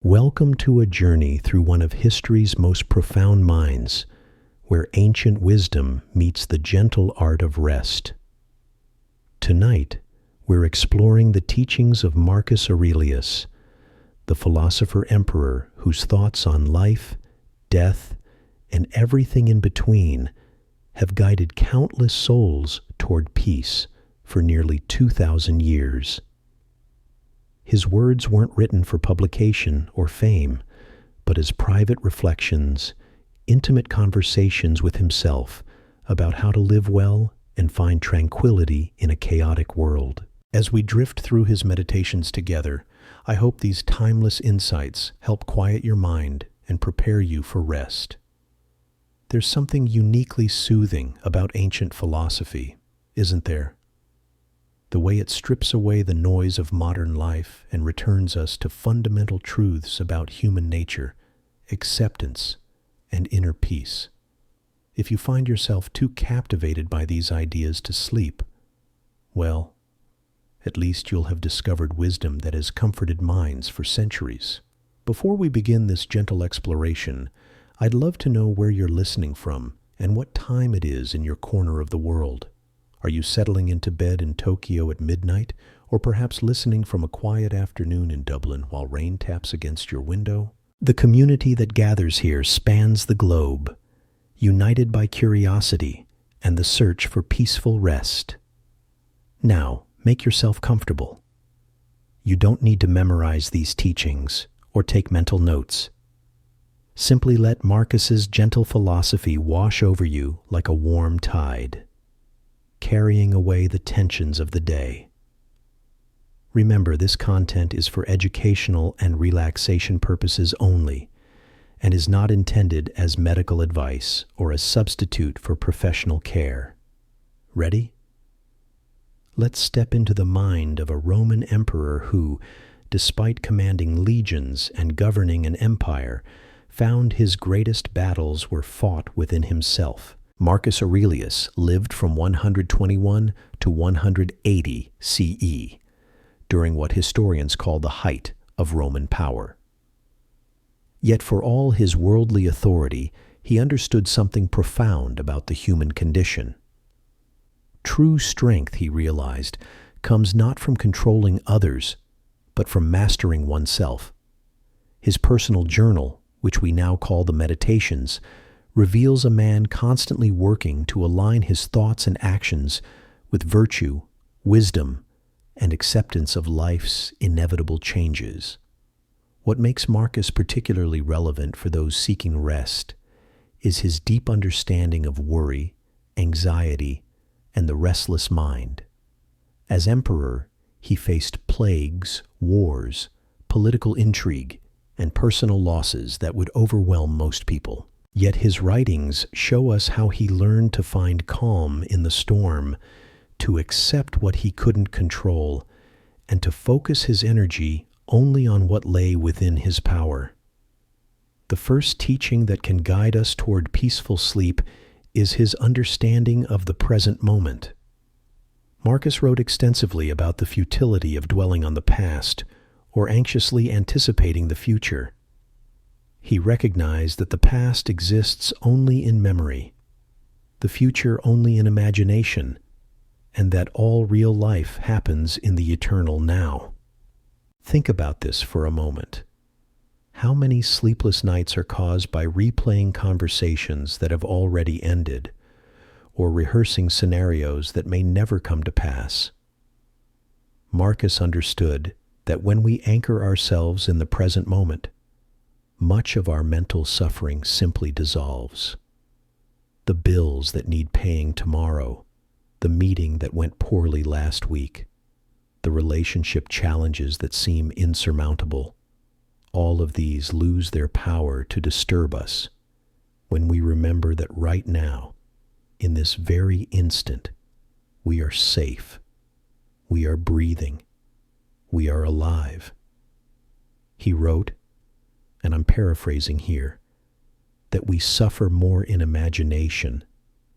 Welcome to a journey through one of history's most profound minds, where ancient wisdom meets the gentle art of rest. Tonight, we're exploring the teachings of Marcus Aurelius, the philosopher-emperor whose thoughts on life, death, and everything in between have guided countless souls toward peace for nearly 2,000 years. His words weren't written for publication or fame, but as private reflections, intimate conversations with himself about how to live well and find tranquility in a chaotic world. As we drift through his meditations together, I hope these timeless insights help quiet your mind and prepare you for rest. There's something uniquely soothing about ancient philosophy, isn't there? The way it strips away the noise of modern life and returns us to fundamental truths about human nature, acceptance, and inner peace. If you find yourself too captivated by these ideas to sleep, well, at least you'll have discovered wisdom that has comforted minds for centuries. Before we begin this gentle exploration, I'd love to know where you're listening from and what time it is in your corner of the world. Are you settling into bed in Tokyo at midnight, or perhaps listening from a quiet afternoon in Dublin while rain taps against your window? The community that gathers here spans the globe, united by curiosity and the search for peaceful rest. Now, make yourself comfortable. You don't need to memorize these teachings or take mental notes. Simply let Marcus's gentle philosophy wash over you like a warm tide, carrying away the tensions of the day. Remember, this content is for educational and relaxation purposes only, and is not intended as medical advice or a substitute for professional care. Ready? Let's step into the mind of a Roman emperor who, despite commanding legions and governing an empire, found his greatest battles were fought within himself. Marcus Aurelius lived from 121 to 180 CE, during what historians call the height of Roman power. Yet for all his worldly authority, he understood something profound about the human condition. True strength, he realized, comes not from controlling others, but from mastering oneself. His personal journal, which we now call the Meditations, reveals a man constantly working to align his thoughts and actions with virtue, wisdom, and acceptance of life's inevitable changes. What makes Marcus particularly relevant for those seeking rest is his deep understanding of worry, anxiety, and the restless mind. As emperor, he faced plagues, wars, political intrigue, and personal losses that would overwhelm most people. Yet his writings show us how he learned to find calm in the storm, to accept what he couldn't control, and to focus his energy only on what lay within his power. The first teaching that can guide us toward peaceful sleep is his understanding of the present moment. Marcus wrote extensively about the futility of dwelling on the past or anxiously anticipating the future. He recognized that the past exists only in memory, the future only in imagination, and that all real life happens in the eternal now. Think about this for a moment. How many sleepless nights are caused by replaying conversations that have already ended, or rehearsing scenarios that may never come to pass? Marcus understood that when we anchor ourselves in the present moment, much of our mental suffering simply dissolves. The bills that need paying tomorrow, the meeting that went poorly last week, the relationship challenges that seem insurmountable, all of these lose their power to disturb us when we remember that right now, in this very instant, we are safe, we are breathing, we are alive. He wrote, and I'm paraphrasing here, that we suffer more in imagination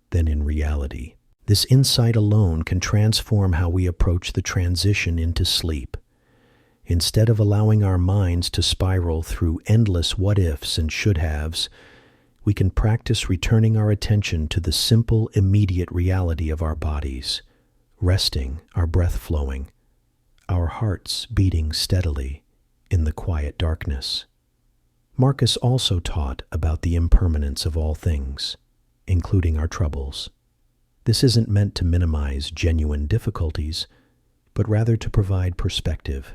than in reality. This insight alone can transform how we approach the transition into sleep. Instead of allowing our minds to spiral through endless what-ifs and should-haves, we can practice returning our attention to the simple, immediate reality of our bodies, resting, our breath flowing, our hearts beating steadily in the quiet darkness. Marcus also taught about the impermanence of all things, including our troubles. This isn't meant to minimize genuine difficulties, but rather to provide perspective.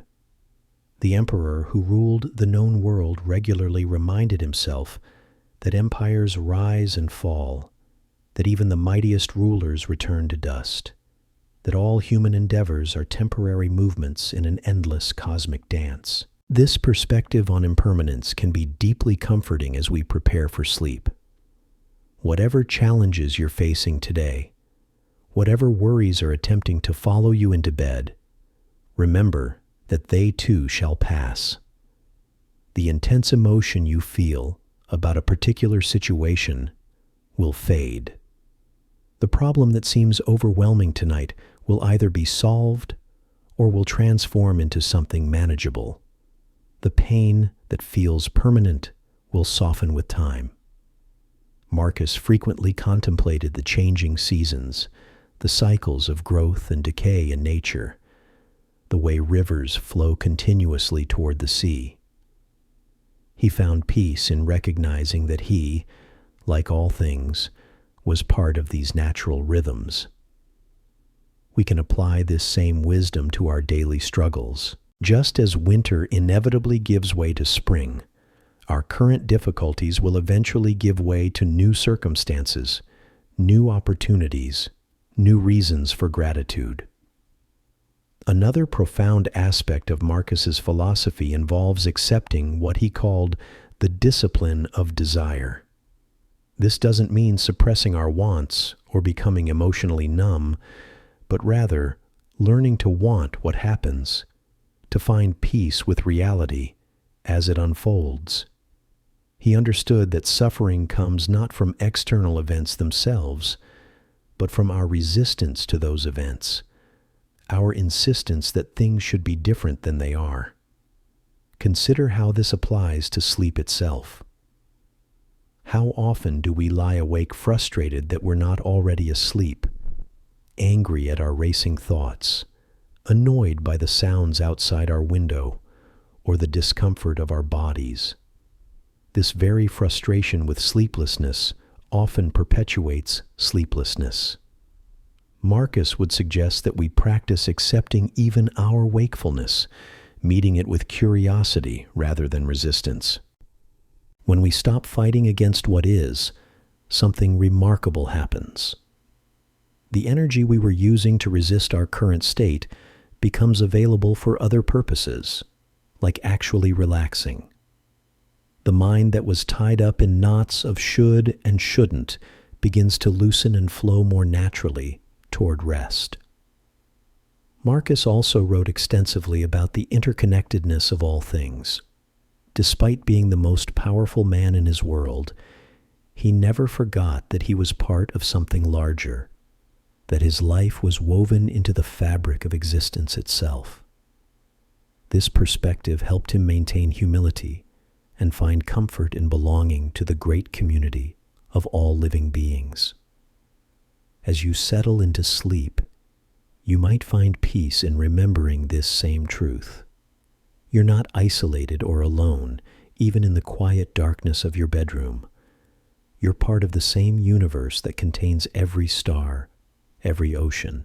The emperor who ruled the known world regularly reminded himself that empires rise and fall, that even the mightiest rulers return to dust, that all human endeavors are temporary movements in an endless cosmic dance. This perspective on impermanence can be deeply comforting as we prepare for sleep. Whatever challenges you're facing today, whatever worries are attempting to follow you into bed, remember that they too shall pass. The intense emotion you feel about a particular situation will fade. The problem that seems overwhelming tonight will either be solved or will transform into something manageable. The pain that feels permanent will soften with time. Marcus frequently contemplated the changing seasons, the cycles of growth and decay in nature, the way rivers flow continuously toward the sea. He found peace in recognizing that he, like all things, was part of these natural rhythms. We can apply this same wisdom to our daily struggles. Just as winter inevitably gives way to spring, our current difficulties will eventually give way to new circumstances, new opportunities, new reasons for gratitude. Another profound aspect of Marcus's philosophy involves accepting what he called the discipline of desire. This doesn't mean suppressing our wants or becoming emotionally numb, but rather learning to want what happens, to find peace with reality as it unfolds. He understood that suffering comes not from external events themselves, but from our resistance to those events, our insistence that things should be different than they are. Consider how this applies to sleep itself. How often do we lie awake frustrated that we're not already asleep, angry at our racing thoughts, annoyed by the sounds outside our window or the discomfort of our bodies? This very frustration with sleeplessness often perpetuates sleeplessness. Marcus would suggest that we practice accepting even our wakefulness, meeting it with curiosity rather than resistance. When we stop fighting against what is, something remarkable happens. The energy we were using to resist our current state becomes available for other purposes, like actually relaxing. The mind that was tied up in knots of should and shouldn't begins to loosen and flow more naturally toward rest. Marcus also wrote extensively about the interconnectedness of all things. Despite being the most powerful man in his world, he never forgot that he was part of something larger, that his life was woven into the fabric of existence itself. This perspective helped him maintain humility and find comfort in belonging to the great community of all living beings. As you settle into sleep, you might find peace in remembering this same truth. You're not isolated or alone, even in the quiet darkness of your bedroom. You're part of the same universe that contains every star, every ocean,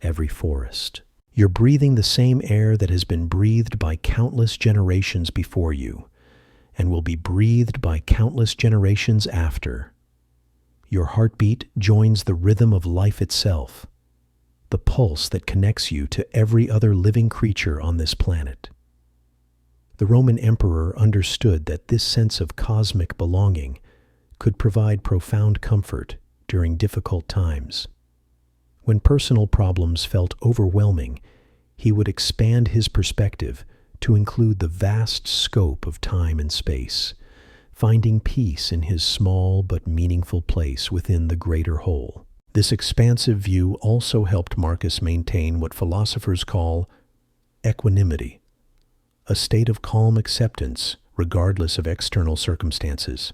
every forest. You're breathing the same air that has been breathed by countless generations before you, and will be breathed by countless generations after. Your heartbeat joins the rhythm of life itself, the pulse that connects you to every other living creature on this planet. The Roman emperor understood that this sense of cosmic belonging could provide profound comfort during difficult times. When personal problems felt overwhelming, he would expand his perspective to include the vast scope of time and space, finding peace in his small but meaningful place within the greater whole. This expansive view also helped Marcus maintain what philosophers call equanimity, a state of calm acceptance regardless of external circumstances.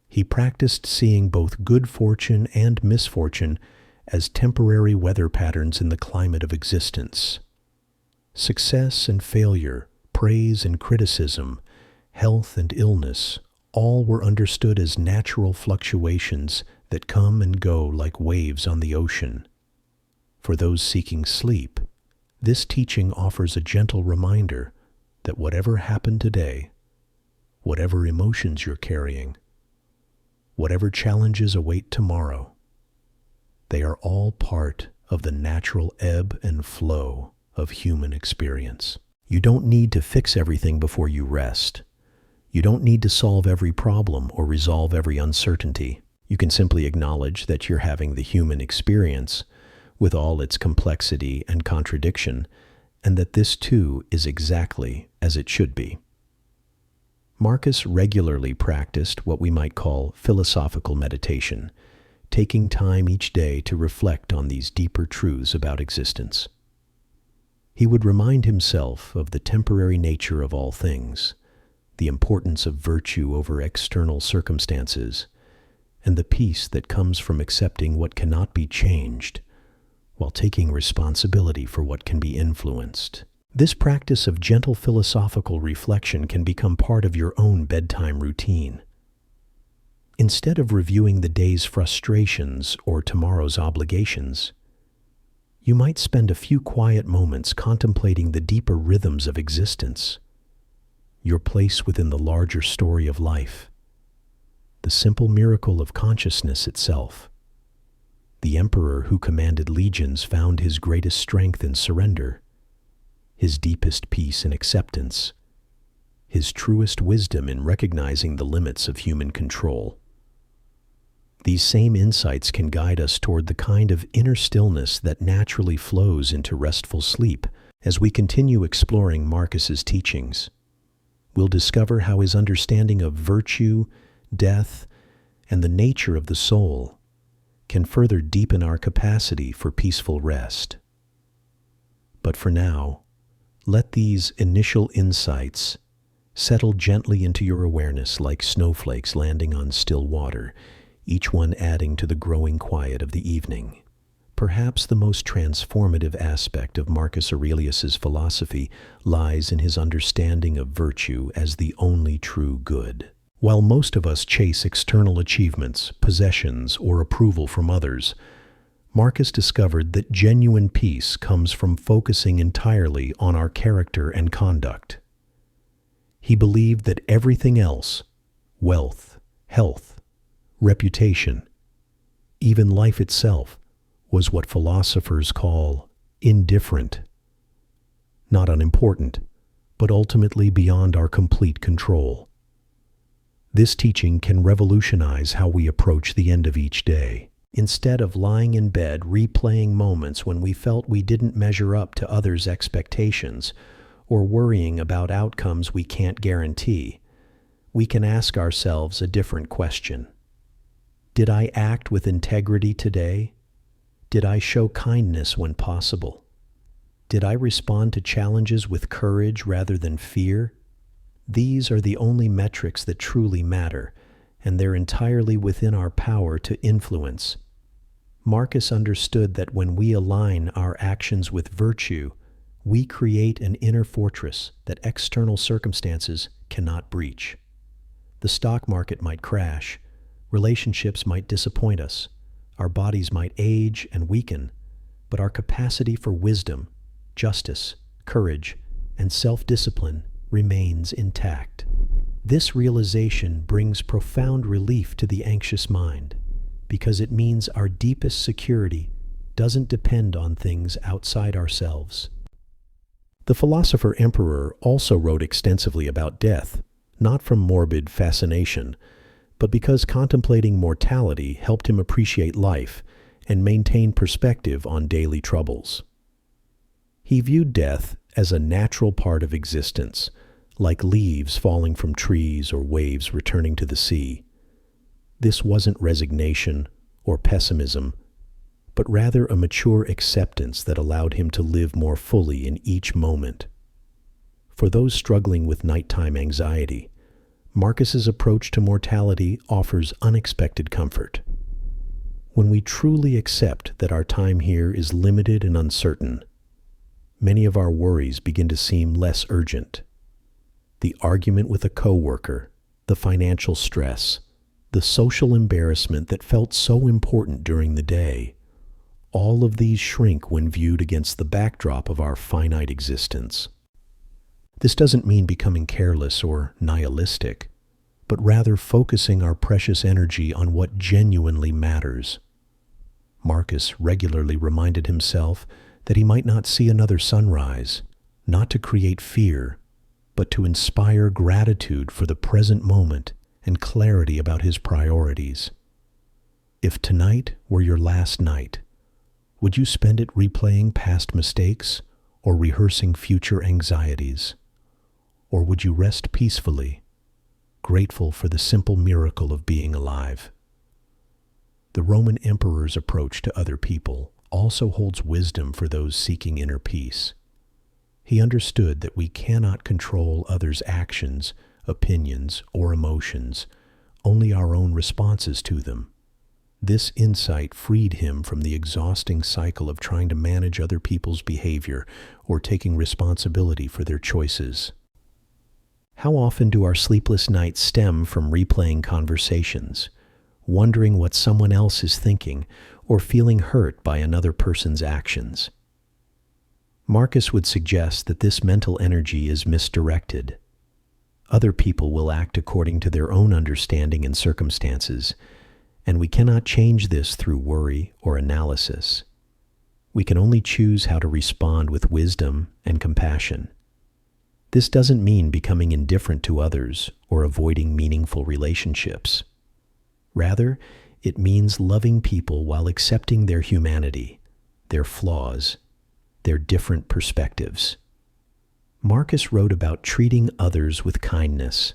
He practiced seeing both good fortune and misfortune as temporary weather patterns in the climate of existence. Success and failure, praise and criticism, health and illness, all were understood as natural fluctuations that come and go like waves on the ocean. For those seeking sleep, this teaching offers a gentle reminder that whatever happened today, whatever emotions you're carrying, whatever challenges await tomorrow, they are all part of the natural ebb and flow of human experience. You don't need to fix everything before you rest. You don't need to solve every problem or resolve every uncertainty. You can simply acknowledge that you're having the human experience with all its complexity and contradiction, and that this too is exactly as it should be. Marcus regularly practiced what we might call philosophical meditation, taking time each day to reflect on these deeper truths about existence. He would remind himself of the temporary nature of all things, the importance of virtue over external circumstances, and the peace that comes from accepting what cannot be changed, while taking responsibility for what can be influenced. This practice of gentle philosophical reflection can become part of your own bedtime routine. Instead of reviewing the day's frustrations or tomorrow's obligations, you might spend a few quiet moments contemplating the deeper rhythms of existence, your place within the larger story of life, the simple miracle of consciousness itself. The emperor who commanded legions found his greatest strength in surrender, his deepest peace in acceptance, his truest wisdom in recognizing the limits of human control. These same insights can guide us toward the kind of inner stillness that naturally flows into restful sleep. As we continue exploring Marcus's teachings, we'll discover how his understanding of virtue, death, and the nature of the soul can further deepen our capacity for peaceful rest. But for now, let these initial insights settle gently into your awareness like snowflakes landing on still water, each one adding to the growing quiet of the evening. Perhaps the most transformative aspect of Marcus Aurelius's philosophy lies in his understanding of virtue as the only true good. While most of us chase external achievements, possessions, or approval from others, Marcus discovered that genuine peace comes from focusing entirely on our character and conduct. He believed that everything else, wealth, health, reputation, even life itself, was what philosophers call indifferent, not unimportant, but ultimately beyond our complete control. This teaching can revolutionize how we approach the end of each day. Instead of lying in bed replaying moments when we felt we didn't measure up to others' expectations or worrying about outcomes we can't guarantee, we can ask ourselves a different question. Did I act with integrity today? Did I show kindness when possible? Did I respond to challenges with courage rather than fear? These are the only metrics that truly matter, and they're entirely within our power to influence. Marcus understood that when we align our actions with virtue, we create an inner fortress that external circumstances cannot breach. The stock market might crash, relationships might disappoint us, our bodies might age and weaken, but our capacity for wisdom, justice, courage, and self-discipline remains intact. This realization brings profound relief to the anxious mind, because it means our deepest security doesn't depend on things outside ourselves. The philosopher emperor also wrote extensively about death, not from morbid fascination, but because contemplating mortality helped him appreciate life and maintain perspective on daily troubles. He viewed death as a natural part of existence, like leaves falling from trees or waves returning to the sea. This wasn't resignation or pessimism, but rather a mature acceptance that allowed him to live more fully in each moment. For those struggling with nighttime anxiety, Marcus's approach to mortality offers unexpected comfort. When we truly accept that our time here is limited and uncertain, many of our worries begin to seem less urgent. The argument with a coworker, the financial stress, the social embarrassment that felt so important during the day, all of these shrink when viewed against the backdrop of our finite existence. This doesn't mean becoming careless or nihilistic, but rather focusing our precious energy on what genuinely matters. Marcus regularly reminded himself that he might not see another sunrise, not to create fear, but to inspire gratitude for the present moment and clarity about his priorities. If tonight were your last night, would you spend it replaying past mistakes or rehearsing future anxieties? Or would you rest peacefully, grateful for the simple miracle of being alive? The Roman emperor's approach to other people also holds wisdom for those seeking inner peace. He understood that we cannot control others' actions, opinions, or emotions, only our own responses to them. This insight freed him from the exhausting cycle of trying to manage other people's behavior or taking responsibility for their choices. How often do our sleepless nights stem from replaying conversations, wondering what someone else is thinking, or feeling hurt by another person's actions? Marcus would suggest that this mental energy is misdirected. Other people will act according to their own understanding and circumstances, and we cannot change this through worry or analysis. We can only choose how to respond with wisdom and compassion. This doesn't mean becoming indifferent to others or avoiding meaningful relationships. Rather, it means loving people while accepting their humanity, their flaws, their different perspectives. Marcus wrote about treating others with kindness,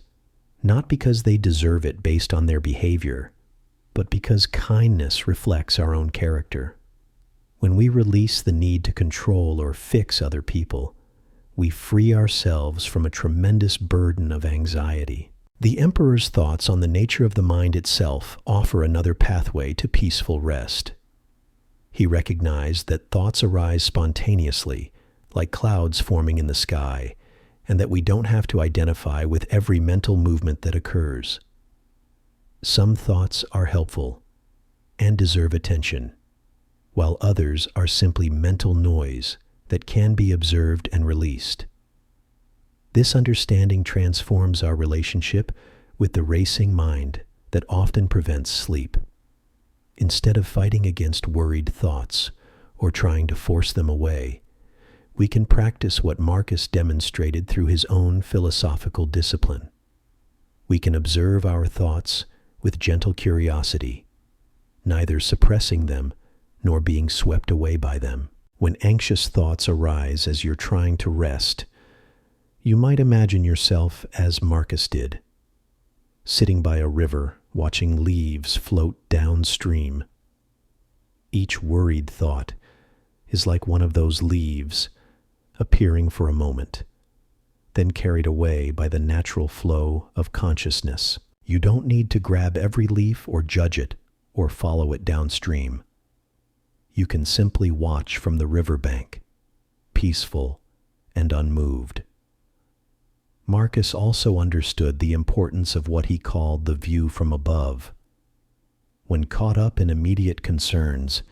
not because they deserve it based on their behavior, but because kindness reflects our own character. When we release the need to control or fix other people, we free ourselves from a tremendous burden of anxiety. The emperor's thoughts on the nature of the mind itself offer another pathway to peaceful rest. He recognized that thoughts arise spontaneously, like clouds forming in the sky, and that we don't have to identify with every mental movement that occurs. Some thoughts are helpful and deserve attention, while others are simply mental noise that can be observed and released. This understanding transforms our relationship with the racing mind that often prevents sleep. Instead of fighting against worried thoughts or trying to force them away, we can practice what Marcus demonstrated through his own philosophical discipline. We can observe our thoughts with gentle curiosity, neither suppressing them nor being swept away by them. When anxious thoughts arise as you're trying to rest, you might imagine yourself as Marcus did, sitting by a river, watching leaves float downstream. Each worried thought is like one of those leaves, appearing for a moment, then carried away by the natural flow of consciousness. You don't need to grab every leaf or judge it or follow it downstream. You can simply watch from the riverbank, peaceful and unmoved. Marcus also understood the importance of what he called the view from above. When caught up in immediate concerns,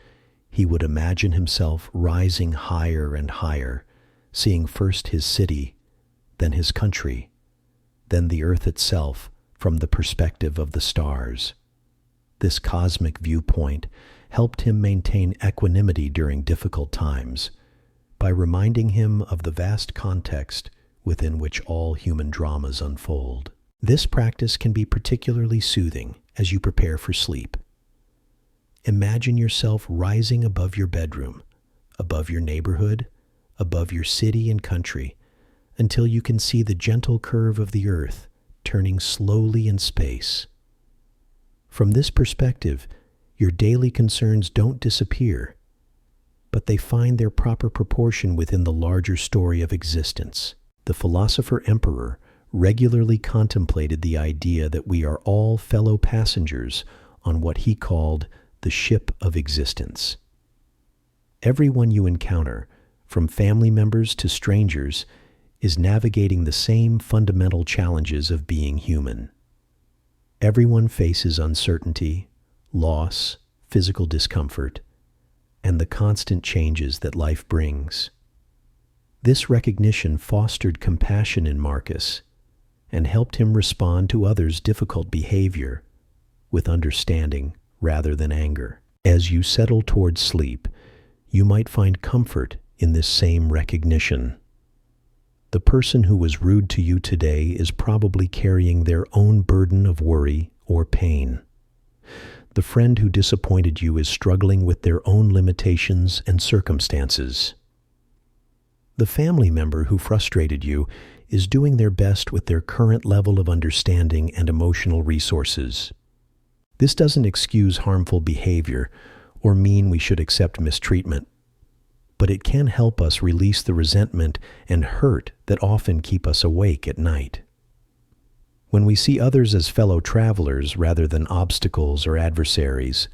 he would imagine himself rising higher and higher, seeing first his city, then his country, then the earth itself from the perspective of the stars. This cosmic viewpoint helped him maintain equanimity during difficult times by reminding him of the vast context within which all human dramas unfold. This practice can be particularly soothing as you prepare for sleep. Imagine yourself rising above your bedroom, above your neighborhood, above your city and country, until you can see the gentle curve of the earth turning slowly in space. From this perspective, your daily concerns don't disappear, but they find their proper proportion within the larger story of existence. the philosopher emperor regularly contemplated the idea that we are all fellow passengers on what he called the ship of existence. Everyone you encounter, from family members to strangers, is navigating the same fundamental challenges of being human. Everyone faces uncertainty, loss, physical discomfort, and the constant changes that life brings. This recognition fostered compassion in Marcus and helped him respond to others' difficult behavior with understanding rather than anger. As you settle towards sleep, you might find comfort in this same recognition. The person who was rude to you today is probably carrying their own burden of worry or pain. The friend who disappointed you is struggling with their own limitations and circumstances. The family member who frustrated you is doing their best with their current level of understanding and emotional resources. This doesn't excuse harmful behavior or mean we should accept mistreatment, but it can help us release the resentment and hurt that often keep us awake at night. When we see others as fellow travelers rather than obstacles or adversaries,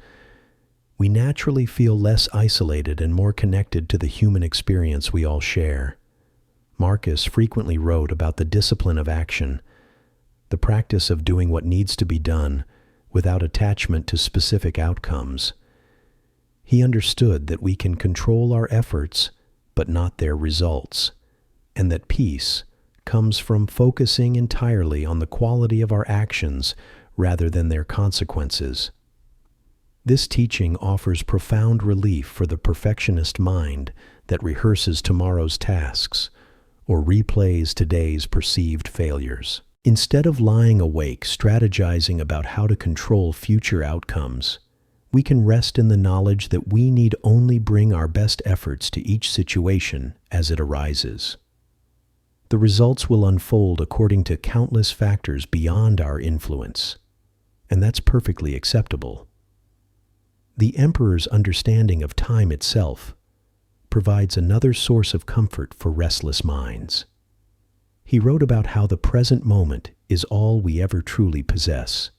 we naturally feel less isolated and more connected to the human experience we all share. Marcus frequently wrote about the discipline of action, the practice of doing what needs to be done without attachment to specific outcomes. He understood that we can control our efforts, but not their results, and that peace comes from focusing entirely on the quality of our actions rather than their consequences. This teaching offers profound relief for the perfectionist mind that rehearses tomorrow's tasks or replays today's perceived failures. Instead of lying awake strategizing about how to control future outcomes, we can rest in the knowledge that we need only bring our best efforts to each situation as it arises. The results will unfold according to countless factors beyond our influence, and that's perfectly acceptable. The emperor's understanding of time itself provides another source of comfort for restless minds. He wrote about how the present moment is all we ever truly possess,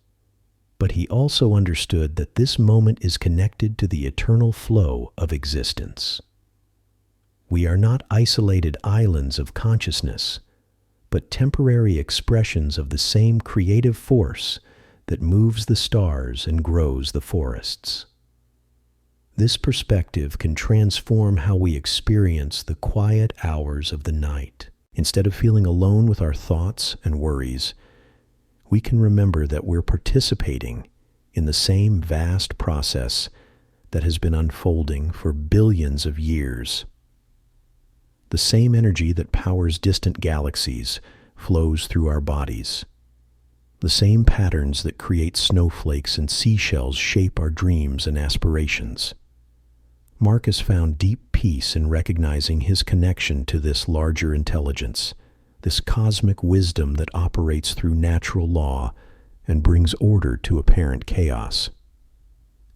but he also understood that this moment is connected to the eternal flow of existence. We are not isolated islands of consciousness, but temporary expressions of the same creative force that moves the stars and grows the forests. This perspective can transform how we experience the quiet hours of the night. Instead of feeling alone with our thoughts and worries, we can remember that we're participating in the same vast process that has been unfolding for billions of years. The same energy that powers distant galaxies flows through our bodies. The same patterns that create snowflakes and seashells shape our dreams and aspirations. Marcus found deep peace in recognizing his connection to this larger intelligence, this cosmic wisdom that operates through natural law and brings order to apparent chaos.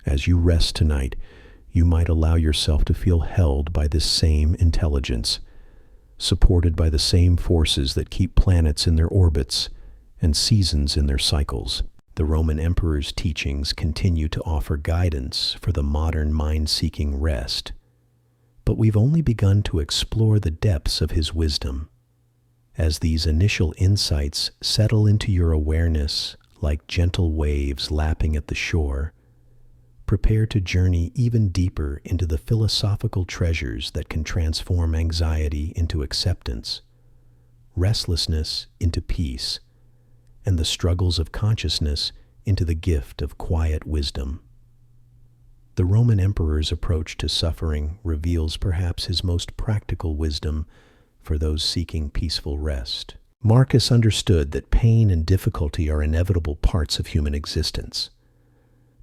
As you rest tonight, you might allow yourself to feel held by this same intelligence, supported by the same forces that keep planets in their orbits and seasons in their cycles. The Roman emperor's teachings continue to offer guidance for the modern mind-seeking rest, but we've only begun to explore the depths of his wisdom. As these initial insights settle into your awareness like gentle waves lapping at the shore, prepare to journey even deeper into the philosophical treasures that can transform anxiety into acceptance, restlessness into peace, and the struggles of consciousness into the gift of quiet wisdom. The Roman emperor's approach to suffering reveals perhaps his most practical wisdom for those seeking peaceful rest. Marcus understood that pain and difficulty are inevitable parts of human existence,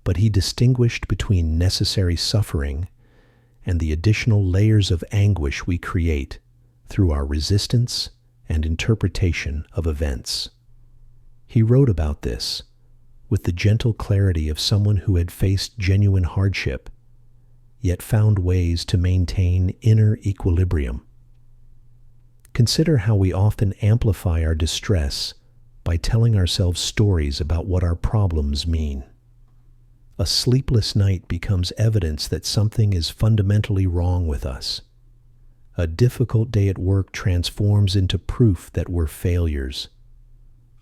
but he distinguished between necessary suffering and the additional layers of anguish we create through our resistance and interpretation of events. He wrote about this with the gentle clarity of someone who had faced genuine hardship, yet found ways to maintain inner equilibrium. Consider how we often amplify our distress by telling ourselves stories about what our problems mean. A sleepless night becomes evidence that something is fundamentally wrong with us. A difficult day at work transforms into proof that we're failures.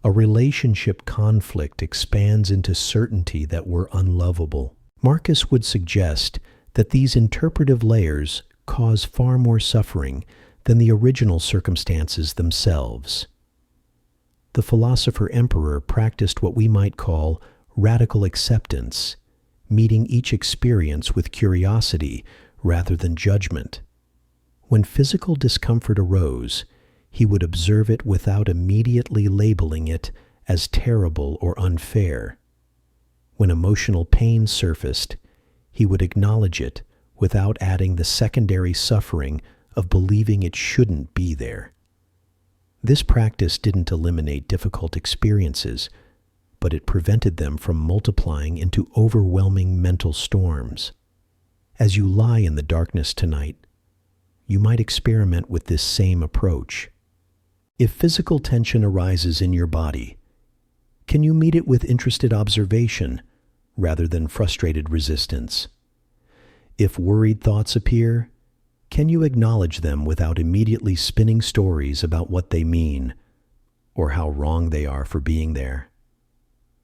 A relationship conflict expands into certainty that we're unlovable. Marcus would suggest that these interpretive layers cause far more suffering than the original circumstances themselves. The philosopher-emperor practiced what we might call radical acceptance, meeting each experience with curiosity rather than judgment. When physical discomfort arose, he would observe it without immediately labeling it as terrible or unfair. When emotional pain surfaced, he would acknowledge it without adding the secondary suffering of believing it shouldn't be there. This practice didn't eliminate difficult experiences, but it prevented them from multiplying into overwhelming mental storms. As you lie in the darkness tonight, you might experiment with this same approach. If physical tension arises in your body, can you meet it with interested observation rather than frustrated resistance? If worried thoughts appear, can you acknowledge them without immediately spinning stories about what they mean or how wrong they are for being there?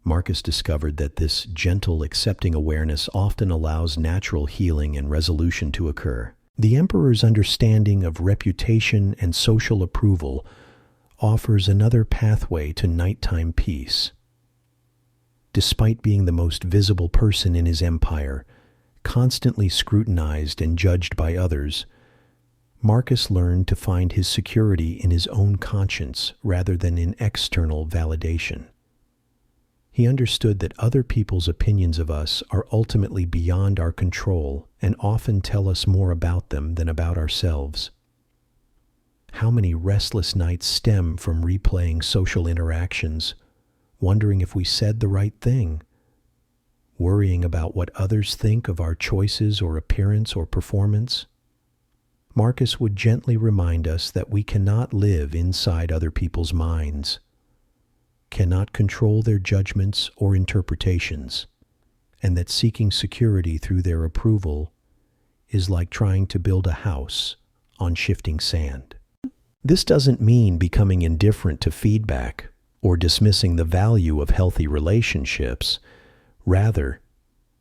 Marcus discovered that this gentle, accepting awareness often allows natural healing and resolution to occur. The emperor's understanding of reputation and social approval offers another pathway to nighttime peace. Despite being the most visible person in his empire, constantly scrutinized and judged by others, Marcus learned to find his security in his own conscience rather than in external validation. He understood that other people's opinions of us are ultimately beyond our control and often tell us more about them than about ourselves. How many restless nights stem from replaying social interactions, wondering if we said the right thing, worrying about what others think of our choices or appearance or performance? Marcus would gently remind us that we cannot live inside other people's minds, cannot control their judgments or interpretations, and that seeking security through their approval is like trying to build a house on shifting sand. This doesn't mean becoming indifferent to feedback or dismissing the value of healthy relationships. Rather,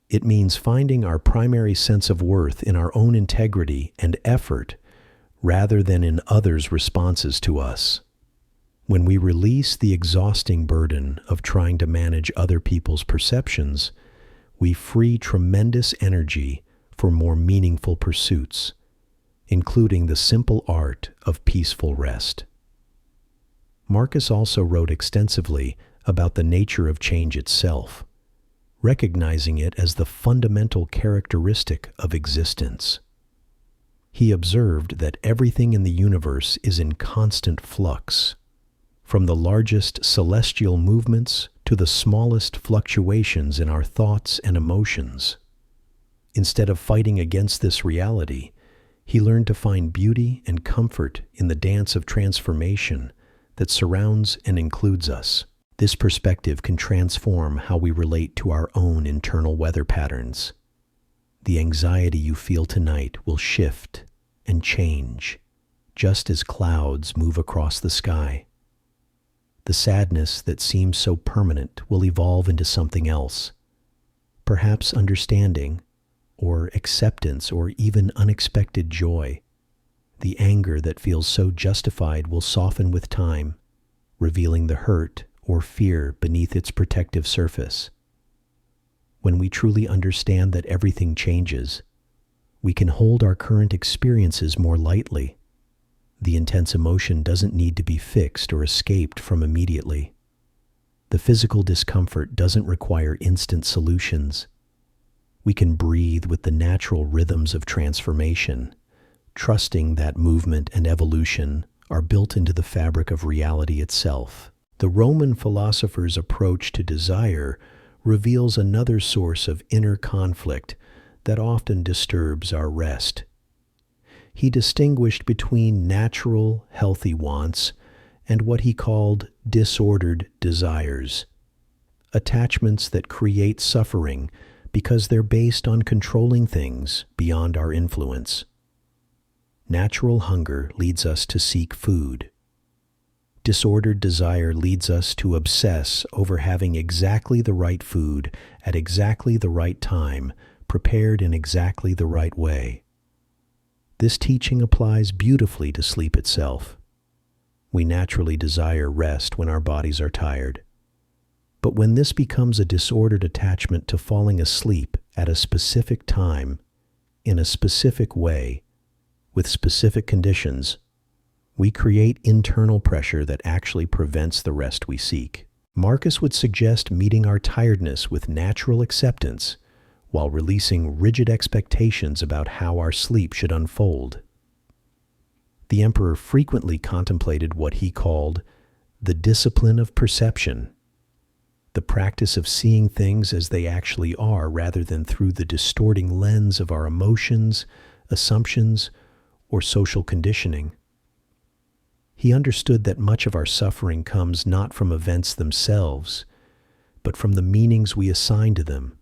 it means finding our primary sense of worth in our own integrity and effort rather than in others' responses to us. When we release the exhausting burden of trying to manage other people's perceptions, we free tremendous energy for more meaningful pursuits, including the simple art of peaceful rest. Marcus also wrote extensively about the nature of change itself, recognizing it as the fundamental characteristic of existence. He observed that everything in the universe is in constant flux, from the largest celestial movements to the smallest fluctuations in our thoughts and emotions. Instead of fighting against this reality, he learned to find beauty and comfort in the dance of transformation that surrounds and includes us. This perspective can transform how we relate to our own internal weather patterns. The anxiety you feel tonight will shift and change, just as clouds move across the sky. The sadness that seems so permanent will evolve into something else, perhaps understanding, or acceptance, or even unexpected joy. The anger that feels so justified will soften with time, revealing the hurt or fear beneath its protective surface. When we truly understand that everything changes, we can hold our current experiences more lightly. The intense emotion doesn't need to be fixed or escaped from immediately. The physical discomfort doesn't require instant solutions. We can breathe with the natural rhythms of transformation, trusting that movement and evolution are built into the fabric of reality itself. The Roman philosopher's approach to desire reveals another source of inner conflict that often disturbs our rest. he distinguished between natural, healthy wants and what he called disordered desires, attachments that create suffering because they're based on controlling things beyond our influence. Natural hunger leads us to seek food. Disordered desire leads us to obsess over having exactly the right food at exactly the right time, prepared in exactly the right way. This teaching applies beautifully to sleep itself. We naturally desire rest when our bodies are tired. But when this becomes a disordered attachment to falling asleep at a specific time, in a specific way, with specific conditions, we create internal pressure that actually prevents the rest we seek. Marcus would suggest meeting our tiredness with natural acceptance while releasing rigid expectations about how our sleep should unfold. The emperor frequently contemplated what he called the discipline of perception, the practice of seeing things as they actually are rather than through the distorting lens of our emotions, assumptions, or social conditioning. He understood that much of our suffering comes not from events themselves, but from the meanings we assign to them,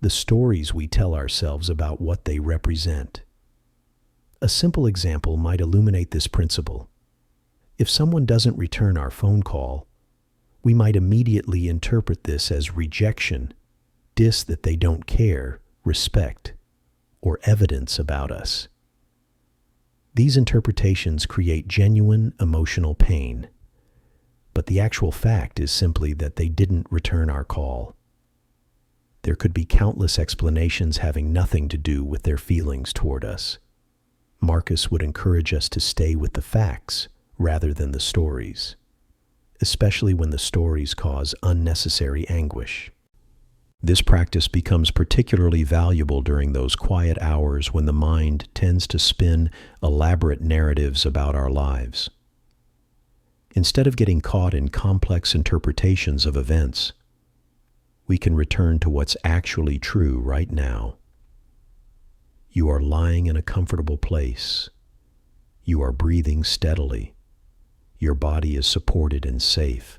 the stories we tell ourselves about what they represent. A simple example might illuminate this principle. If someone doesn't return our phone call, we might immediately interpret this as rejection, that they don't care, respect, or evidence about us. These interpretations create genuine emotional pain, but the actual fact is simply that they didn't return our call. There could be countless explanations having nothing to do with their feelings toward us. Marcus would encourage us to stay with the facts rather than the stories, especially when the stories cause unnecessary anguish. This practice becomes particularly valuable during those quiet hours when the mind tends to spin elaborate narratives about our lives. Instead of getting caught in complex interpretations of events, we can return to what's actually true right now. You are lying in a comfortable place. You are breathing steadily. Your body is supported and safe.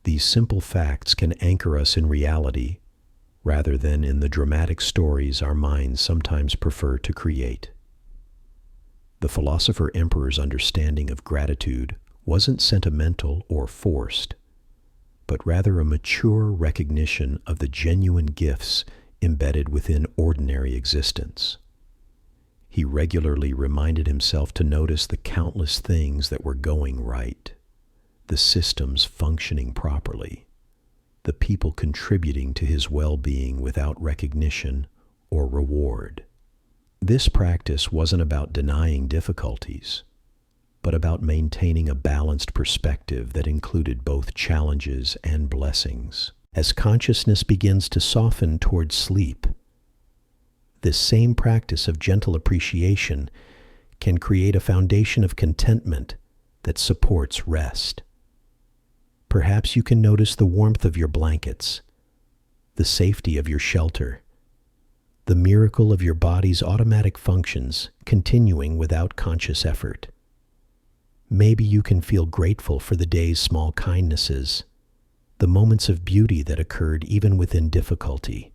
These simple facts can anchor us in reality rather than in the dramatic stories our minds sometimes prefer to create. The philosopher emperor's understanding of gratitude wasn't sentimental or forced, but rather a mature recognition of the genuine gifts embedded within ordinary existence. He regularly reminded himself to notice the countless things that were going right, the systems functioning properly, the people contributing to his well-being without recognition or reward. This practice wasn't about denying difficulties, but about maintaining a balanced perspective that included both challenges and blessings. As consciousness begins to soften towards sleep, this same practice of gentle appreciation can create a foundation of contentment that supports rest. Perhaps you can notice the warmth of your blankets, the safety of your shelter, the miracle of your body's automatic functions continuing without conscious effort. Maybe you can feel grateful for the day's small kindnesses, the moments of beauty that occurred even within difficulty,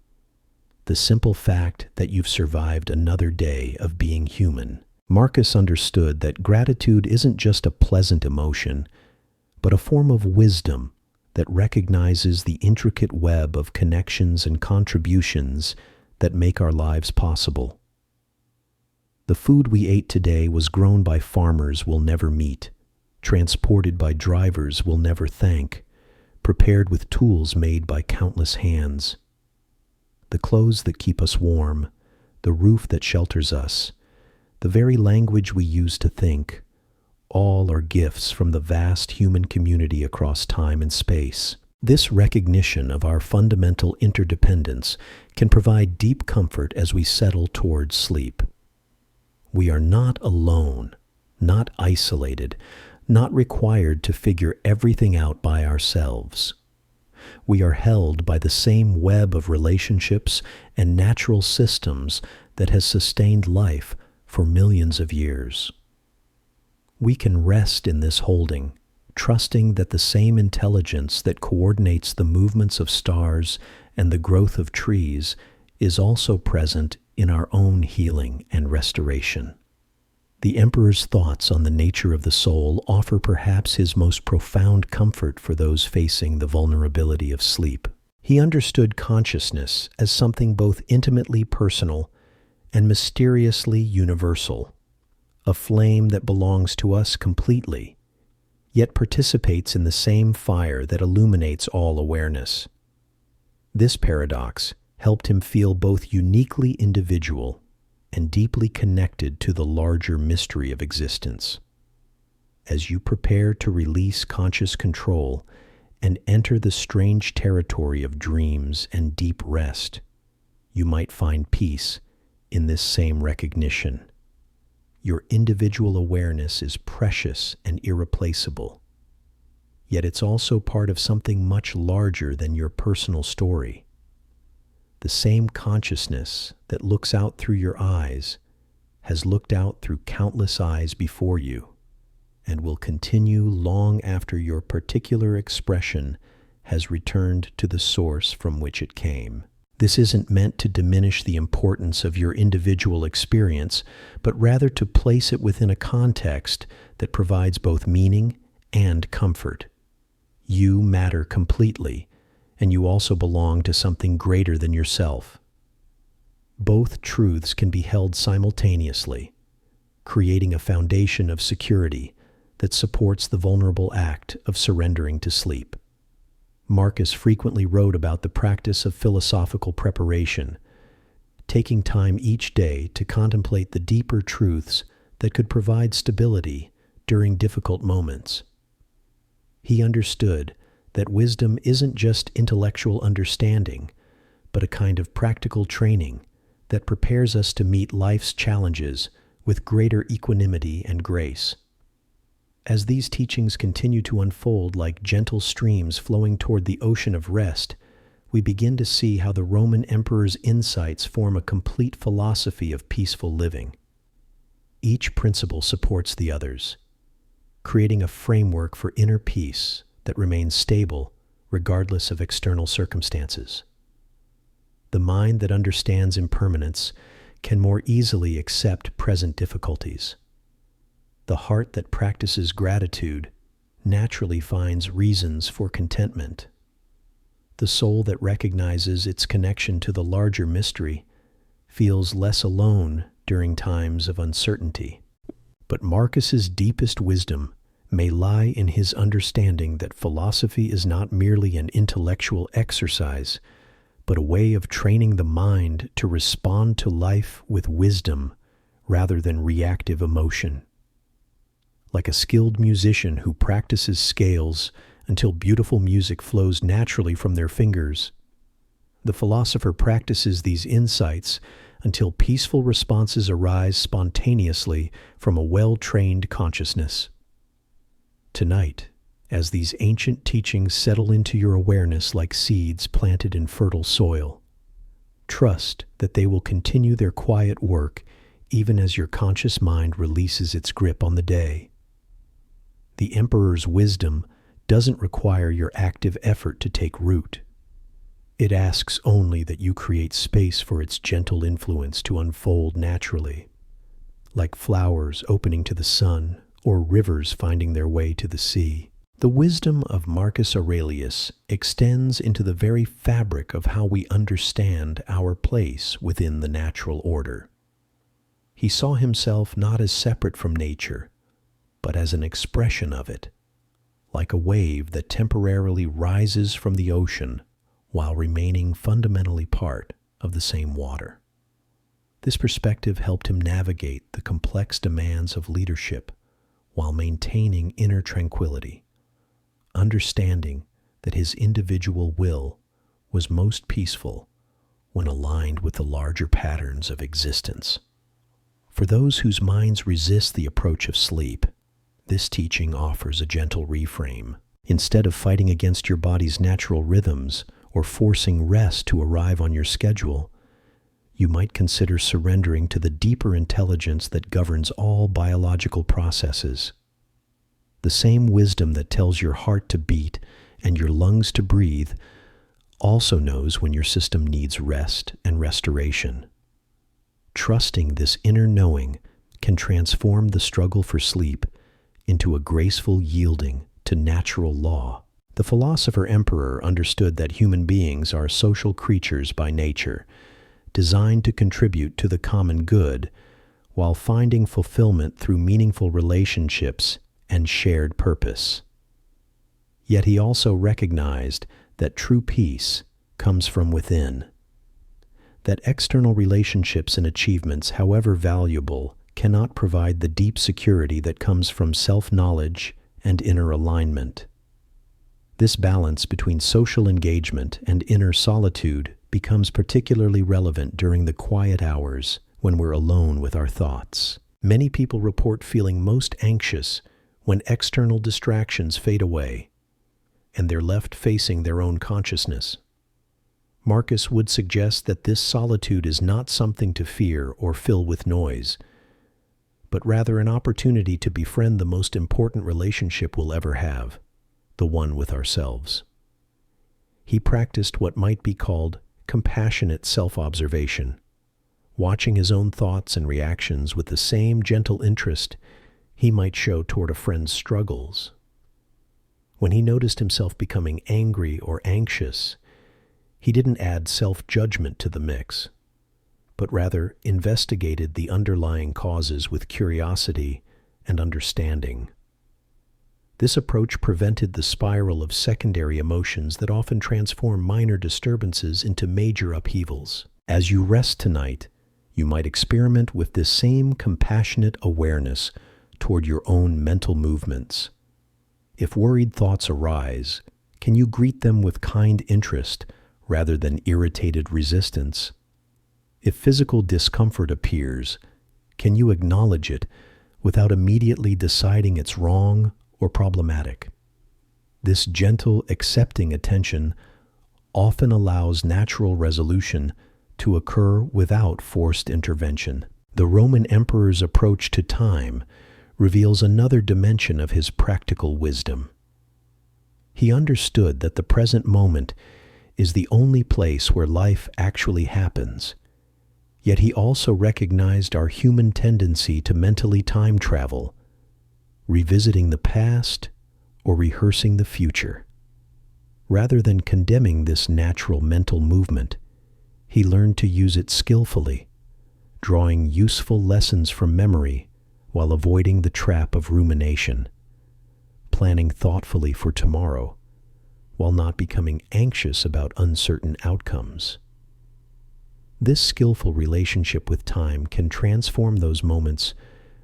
the simple fact that you've survived another day of being human. Marcus understood that gratitude isn't just a pleasant emotion, but a form of wisdom that recognizes the intricate web of connections and contributions that make our lives possible. The food we ate today was grown by farmers we'll never meet, transported by drivers we'll never thank, prepared with tools made by countless hands. The clothes that keep us warm, the roof that shelters us, the very language we use to think, all are gifts from the vast human community across time and space. This recognition of our fundamental interdependence can provide deep comfort as we settle towards sleep. We are not alone, not isolated, not required to figure everything out by ourselves. We are held by the same web of relationships and natural systems that has sustained life for millions of years. We can rest in this holding, trusting that the same intelligence that coordinates the movements of stars and the growth of trees is also present in our own healing and restoration. The Emperor's thoughts on the nature of the soul offer perhaps his most profound comfort for those facing the vulnerability of sleep. He understood consciousness as something both intimately personal and mysteriously universal, a flame that belongs to us completely, yet participates in the same fire that illuminates all awareness. This paradox helped him feel both uniquely individual and deeply connected to the larger mystery of existence. As you prepare to release conscious control and enter the strange territory of dreams and deep rest, you might find peace in this same recognition. Your individual awareness is precious and irreplaceable, yet it's also part of something much larger than your personal story. The same consciousness that looks out through your eyes has looked out through countless eyes before you and will continue long after your particular expression has returned to the source from which it came. This isn't meant to diminish the importance of your individual experience, but rather to place it within a context that provides both meaning and comfort. You matter completely, and you also belong to something greater than yourself. Both truths can be held simultaneously, creating a foundation of security that supports the vulnerable act of surrendering to sleep. Marcus frequently wrote about the practice of philosophical preparation, taking time each day to contemplate the deeper truths that could provide stability during difficult moments. He understood that wisdom isn't just intellectual understanding, but a kind of practical training that prepares us to meet life's challenges with greater equanimity and grace. As these teachings continue to unfold like gentle streams flowing toward the ocean of rest, we begin to see how the Roman emperor's insights form a complete philosophy of peaceful living. Each principle supports the others, creating a framework for inner peace that remains stable regardless of external circumstances. The mind that understands impermanence can more easily accept present difficulties. The heart that practices gratitude naturally finds reasons for contentment. The soul that recognizes its connection to the larger mystery feels less alone during times of uncertainty. But Marcus's deepest wisdom may lie in his understanding that philosophy is not merely an intellectual exercise, but a way of training the mind to respond to life with wisdom rather than reactive emotion. Like a skilled musician who practices scales until beautiful music flows naturally from their fingers, the philosopher practices these insights until peaceful responses arise spontaneously from a well-trained consciousness. Tonight, as these ancient teachings settle into your awareness like seeds planted in fertile soil, trust that they will continue their quiet work even as your conscious mind releases its grip on the day. The Emperor's wisdom doesn't require your active effort to take root. It asks only that you create space for its gentle influence to unfold naturally, like flowers opening to the sun or rivers finding their way to the sea. The wisdom of Marcus Aurelius extends into the very fabric of how we understand our place within the natural order. He saw himself not as separate from nature, but as an expression of it, like a wave that temporarily rises from the ocean while remaining fundamentally part of the same water. This perspective helped him navigate the complex demands of leadership while maintaining inner tranquility, understanding that his individual will was most peaceful when aligned with the larger patterns of existence. For those whose minds resist the approach of sleep, this teaching offers a gentle reframe. Instead of fighting against your body's natural rhythms or forcing rest to arrive on your schedule, you might consider surrendering to the deeper intelligence that governs all biological processes. The same wisdom that tells your heart to beat and your lungs to breathe also knows when your system needs rest and restoration. Trusting this inner knowing can transform the struggle for sleep into a graceful yielding to natural law. The philosopher-emperor understood that human beings are social creatures by nature, designed to contribute to the common good while finding fulfillment through meaningful relationships and shared purpose. Yet he also recognized that true peace comes from within, that external relationships and achievements, however valuable, cannot provide the deep security that comes from self-knowledge and inner alignment. This balance between social engagement and inner solitude becomes particularly relevant during the quiet hours when we're alone with our thoughts. Many people report feeling most anxious when external distractions fade away and they're left facing their own consciousness. Marcus would suggest that this solitude is not something to fear or fill with noise, but rather an opportunity to befriend the most important relationship we'll ever have, the one with ourselves. He practiced what might be called compassionate self-observation, watching his own thoughts and reactions with the same gentle interest he might show toward a friend's struggles. When he noticed himself becoming angry or anxious, he didn't add self-judgment to the mix, but rather investigated the underlying causes with curiosity and understanding. This approach prevented the spiral of secondary emotions that often transform minor disturbances into major upheavals. As you rest tonight, you might experiment with this same compassionate awareness toward your own mental movements. If worried thoughts arise, can you greet them with kind interest rather than irritated resistance? If physical discomfort appears, can you acknowledge it without immediately deciding it's wrong or problematic? This gentle, accepting attention often allows natural resolution to occur without forced intervention. The Roman emperor's approach to time reveals another dimension of his practical wisdom. He understood that the present moment is the only place where life actually happens, yet he also recognized our human tendency to mentally time travel, revisiting the past or rehearsing the future. Rather than condemning this natural mental movement, he learned to use it skillfully, drawing useful lessons from memory while avoiding the trap of rumination, planning thoughtfully for tomorrow while not becoming anxious about uncertain outcomes. This skillful relationship with time can transform those moments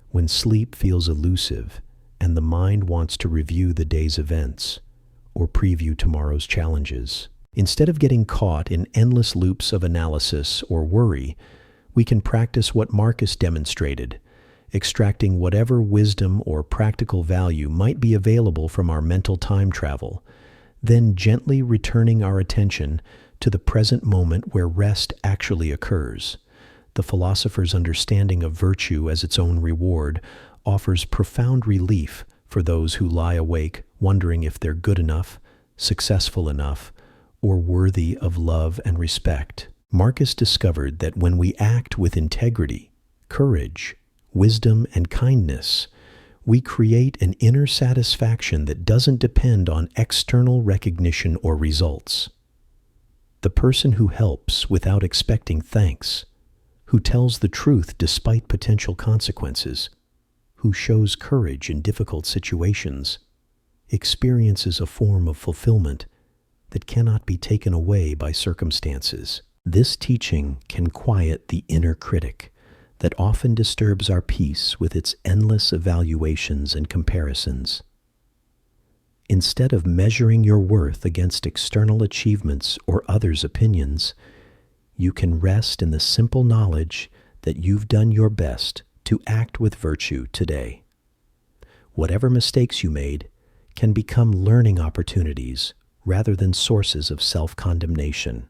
when sleep feels elusive and the mind wants to review the day's events or preview tomorrow's challenges. Instead of getting caught in endless loops of analysis or worry, we can practice what Marcus demonstrated, extracting whatever wisdom or practical value might be available from our mental time travel, then gently returning our attention to the present moment where rest actually occurs. The philosopher's understanding of virtue as its own reward offers profound relief for those who lie awake wondering if they're good enough, successful enough, or worthy of love and respect. Marcus discovered that when we act with integrity, courage, wisdom, and kindness, we create an inner satisfaction that doesn't depend on external recognition or results. The person who helps without expecting thanks, who tells the truth despite potential consequences, who shows courage in difficult situations, experiences a form of fulfillment that cannot be taken away by circumstances. This teaching can quiet the inner critic that often disturbs our peace with its endless evaluations and comparisons. Instead of measuring your worth against external achievements or others' opinions, you can rest in the simple knowledge that you've done your best to act with virtue today. Whatever mistakes you made can become learning opportunities rather than sources of self-condemnation.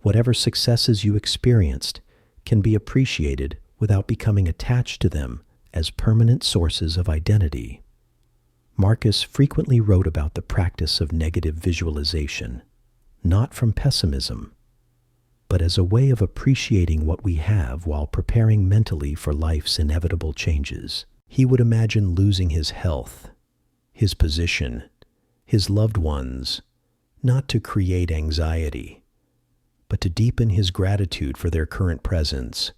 whatever successes you experienced can be appreciated without becoming attached to them as permanent sources of identity. Marcus frequently wrote about the practice of negative visualization, not from pessimism, but as a way of appreciating what we have while preparing mentally for life's inevitable changes. He would imagine losing his health, his position, his loved ones, not to create anxiety, but to deepen his gratitude for their current presence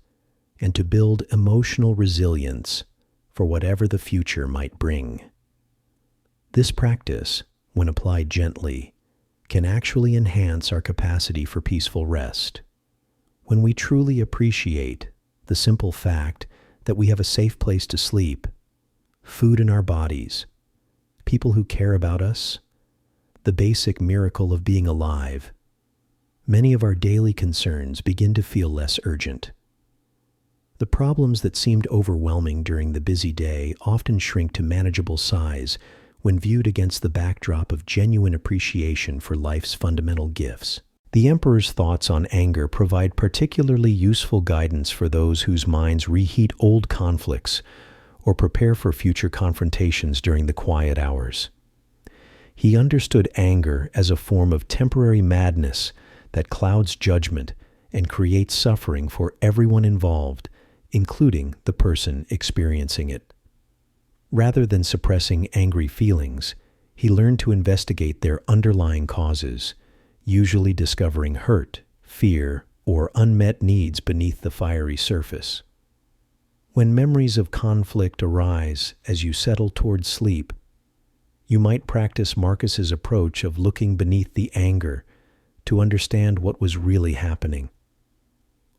and to build emotional resilience for whatever the future might bring. This practice, when applied gently, can actually enhance our capacity for peaceful rest. When we truly appreciate the simple fact that we have a safe place to sleep, food in our bodies, people who care about us, the basic miracle of being alive, many of our daily concerns begin to feel less urgent. The problems that seemed overwhelming during the busy day often shrink to manageable size when viewed against the backdrop of genuine appreciation for life's fundamental gifts. The Emperor's thoughts on anger provide particularly useful guidance for those whose minds reheat old conflicts or prepare for future confrontations during the quiet hours. He understood anger as a form of temporary madness that clouds judgment and creates suffering for everyone involved, including the person experiencing it. Rather than suppressing angry feelings, he learned to investigate their underlying causes, usually discovering hurt, fear, or unmet needs beneath the fiery surface. When memories of conflict arise as you settle toward sleep, you might practice Marcus's approach of looking beneath the anger to understand what was really happening.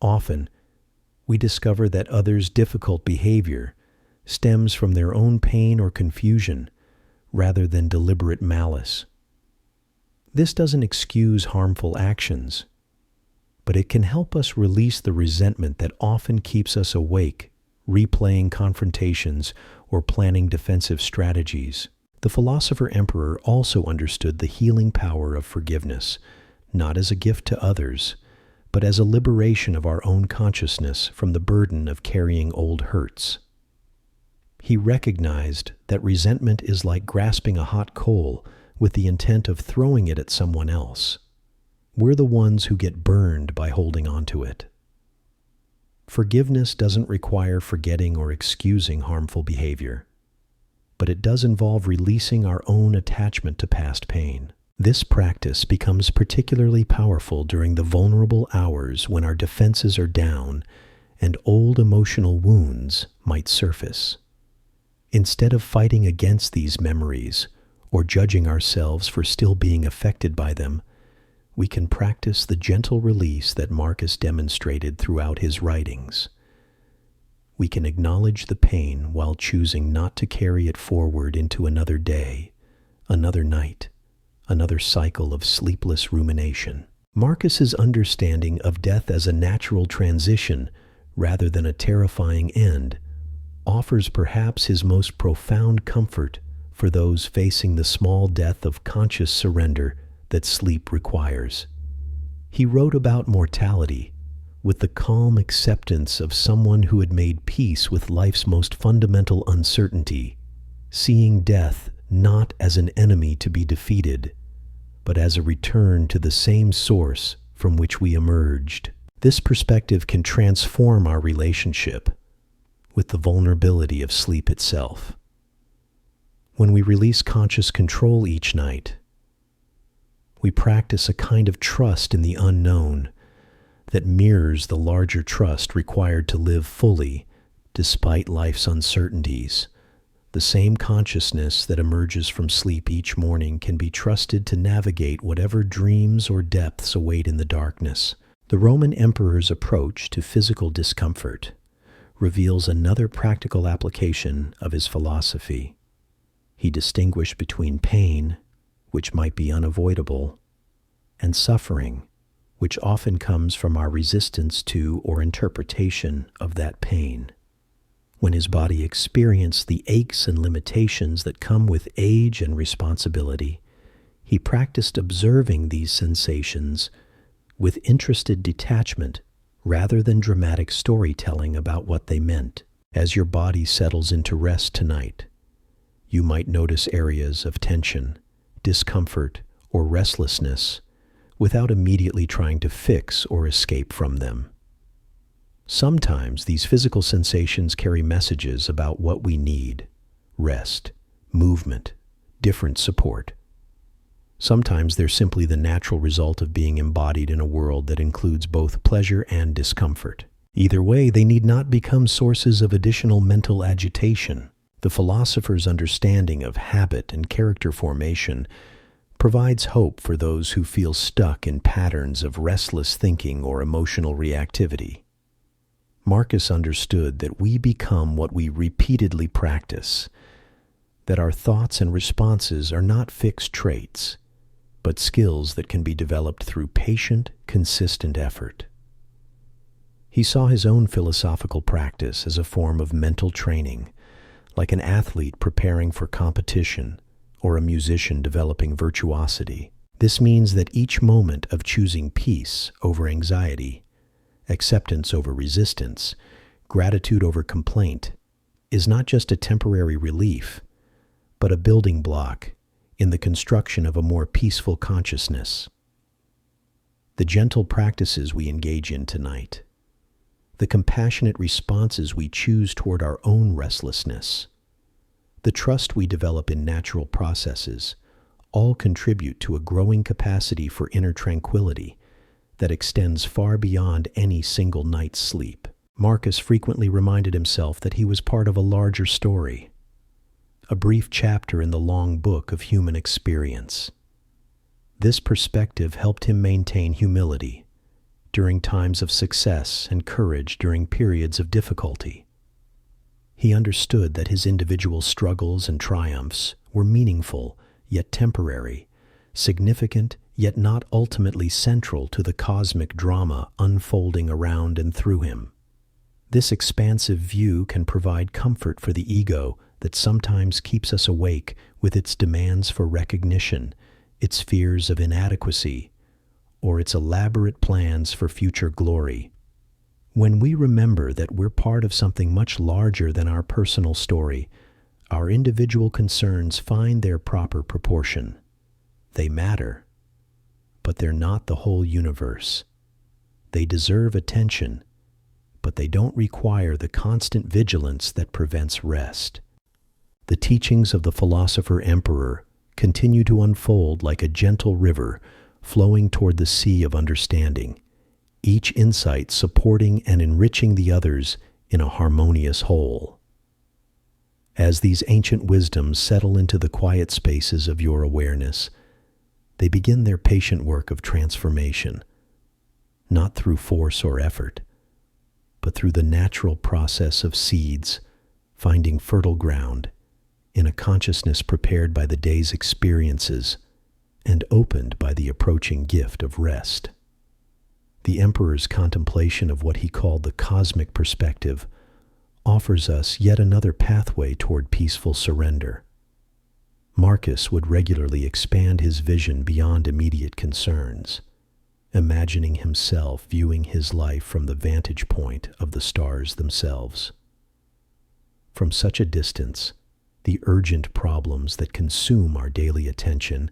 Often, we discover that others' difficult behavior stems from their own pain or confusion rather than deliberate malice. This doesn't excuse harmful actions, but it can help us release the resentment that often keeps us awake, replaying confrontations or planning defensive strategies. The philosopher-emperor also understood the healing power of forgiveness, not as a gift to others, but as a liberation of our own consciousness from the burden of carrying old hurts. He recognized that resentment is like grasping a hot coal with the intent of throwing it at someone else. We're the ones who get burned by holding on to it. Forgiveness doesn't require forgetting or excusing harmful behavior, but it does involve releasing our own attachment to past pain. This practice becomes particularly powerful during the vulnerable hours when our defenses are down and old emotional wounds might surface. Instead of fighting against these memories or judging ourselves for still being affected by them, we can practice the gentle release that Marcus demonstrated throughout his writings. We can acknowledge the pain while choosing not to carry it forward into another day, another night, another cycle of sleepless rumination. Marcus's understanding of death as a natural transition rather than a terrifying end offers perhaps his most profound comfort for those facing the small death of conscious surrender that sleep requires. He wrote about mortality with the calm acceptance of someone who had made peace with life's most fundamental uncertainty, seeing death not as an enemy to be defeated, but as a return to the same source from which we emerged. This perspective can transform our relationship with the vulnerability of sleep itself. When we release conscious control each night, we practice a kind of trust in the unknown that mirrors the larger trust required to live fully despite life's uncertainties. The same consciousness that emerges from sleep each morning can be trusted to navigate whatever dreams or depths await in the darkness. The Roman emperor's approach to physical discomfort reveals another practical application of his philosophy. He distinguished between pain, which might be unavoidable, and suffering, which often comes from our resistance to or interpretation of that pain. When his body experienced the aches and limitations that come with age and responsibility, he practiced observing these sensations with interested detachment rather than dramatic storytelling about what they meant. As your body settles into rest tonight, you might notice areas of tension, discomfort, or restlessness without immediately trying to fix or escape from them. Sometimes these physical sensations carry messages about what we need: rest, movement, different support. Sometimes they're simply the natural result of being embodied in a world that includes both pleasure and discomfort. Either way, they need not become sources of additional mental agitation. The philosopher's understanding of habit and character formation provides hope for those who feel stuck in patterns of restless thinking or emotional reactivity. Marcus understood that we become what we repeatedly practice, that our thoughts and responses are not fixed traits, but skills that can be developed through patient, consistent effort. He saw his own philosophical practice as a form of mental training, like an athlete preparing for competition or a musician developing virtuosity. This means that each moment of choosing peace over anxiety, acceptance over resistance, gratitude over complaint, is not just a temporary relief, but a building block in the construction of a more peaceful consciousness. The gentle practices we engage in tonight, the compassionate responses we choose toward our own restlessness, the trust we develop in natural processes, all contribute to a growing capacity for inner tranquility that extends far beyond any single night's sleep. Marcus frequently reminded himself that he was part of a larger story, a brief chapter in the long book of human experience. This perspective helped him maintain humility during times of success and courage during periods of difficulty. He understood that his individual struggles and triumphs were meaningful yet temporary, significant yet not ultimately central to the cosmic drama unfolding around and through him. This expansive view can provide comfort for the ego that sometimes keeps us awake with its demands for recognition, its fears of inadequacy, or its elaborate plans for future glory. When we remember that we're part of something much larger than our personal story, our individual concerns find their proper proportion. They matter, but they're not the whole universe. They deserve attention, but they don't require the constant vigilance that prevents rest. The teachings of the philosopher-emperor continue to unfold like a gentle river flowing toward the sea of understanding, each insight supporting and enriching the others in a harmonious whole. As these ancient wisdoms settle into the quiet spaces of your awareness, they begin their patient work of transformation, not through force or effort, but through the natural process of seeds finding fertile ground in a consciousness prepared by the day's experiences and opened by the approaching gift of rest. The emperor's contemplation of what he called the cosmic perspective offers us yet another pathway toward peaceful surrender. Marcus would regularly expand his vision beyond immediate concerns, imagining himself viewing his life from the vantage point of the stars themselves. From such a distance, the urgent problems that consume our daily attention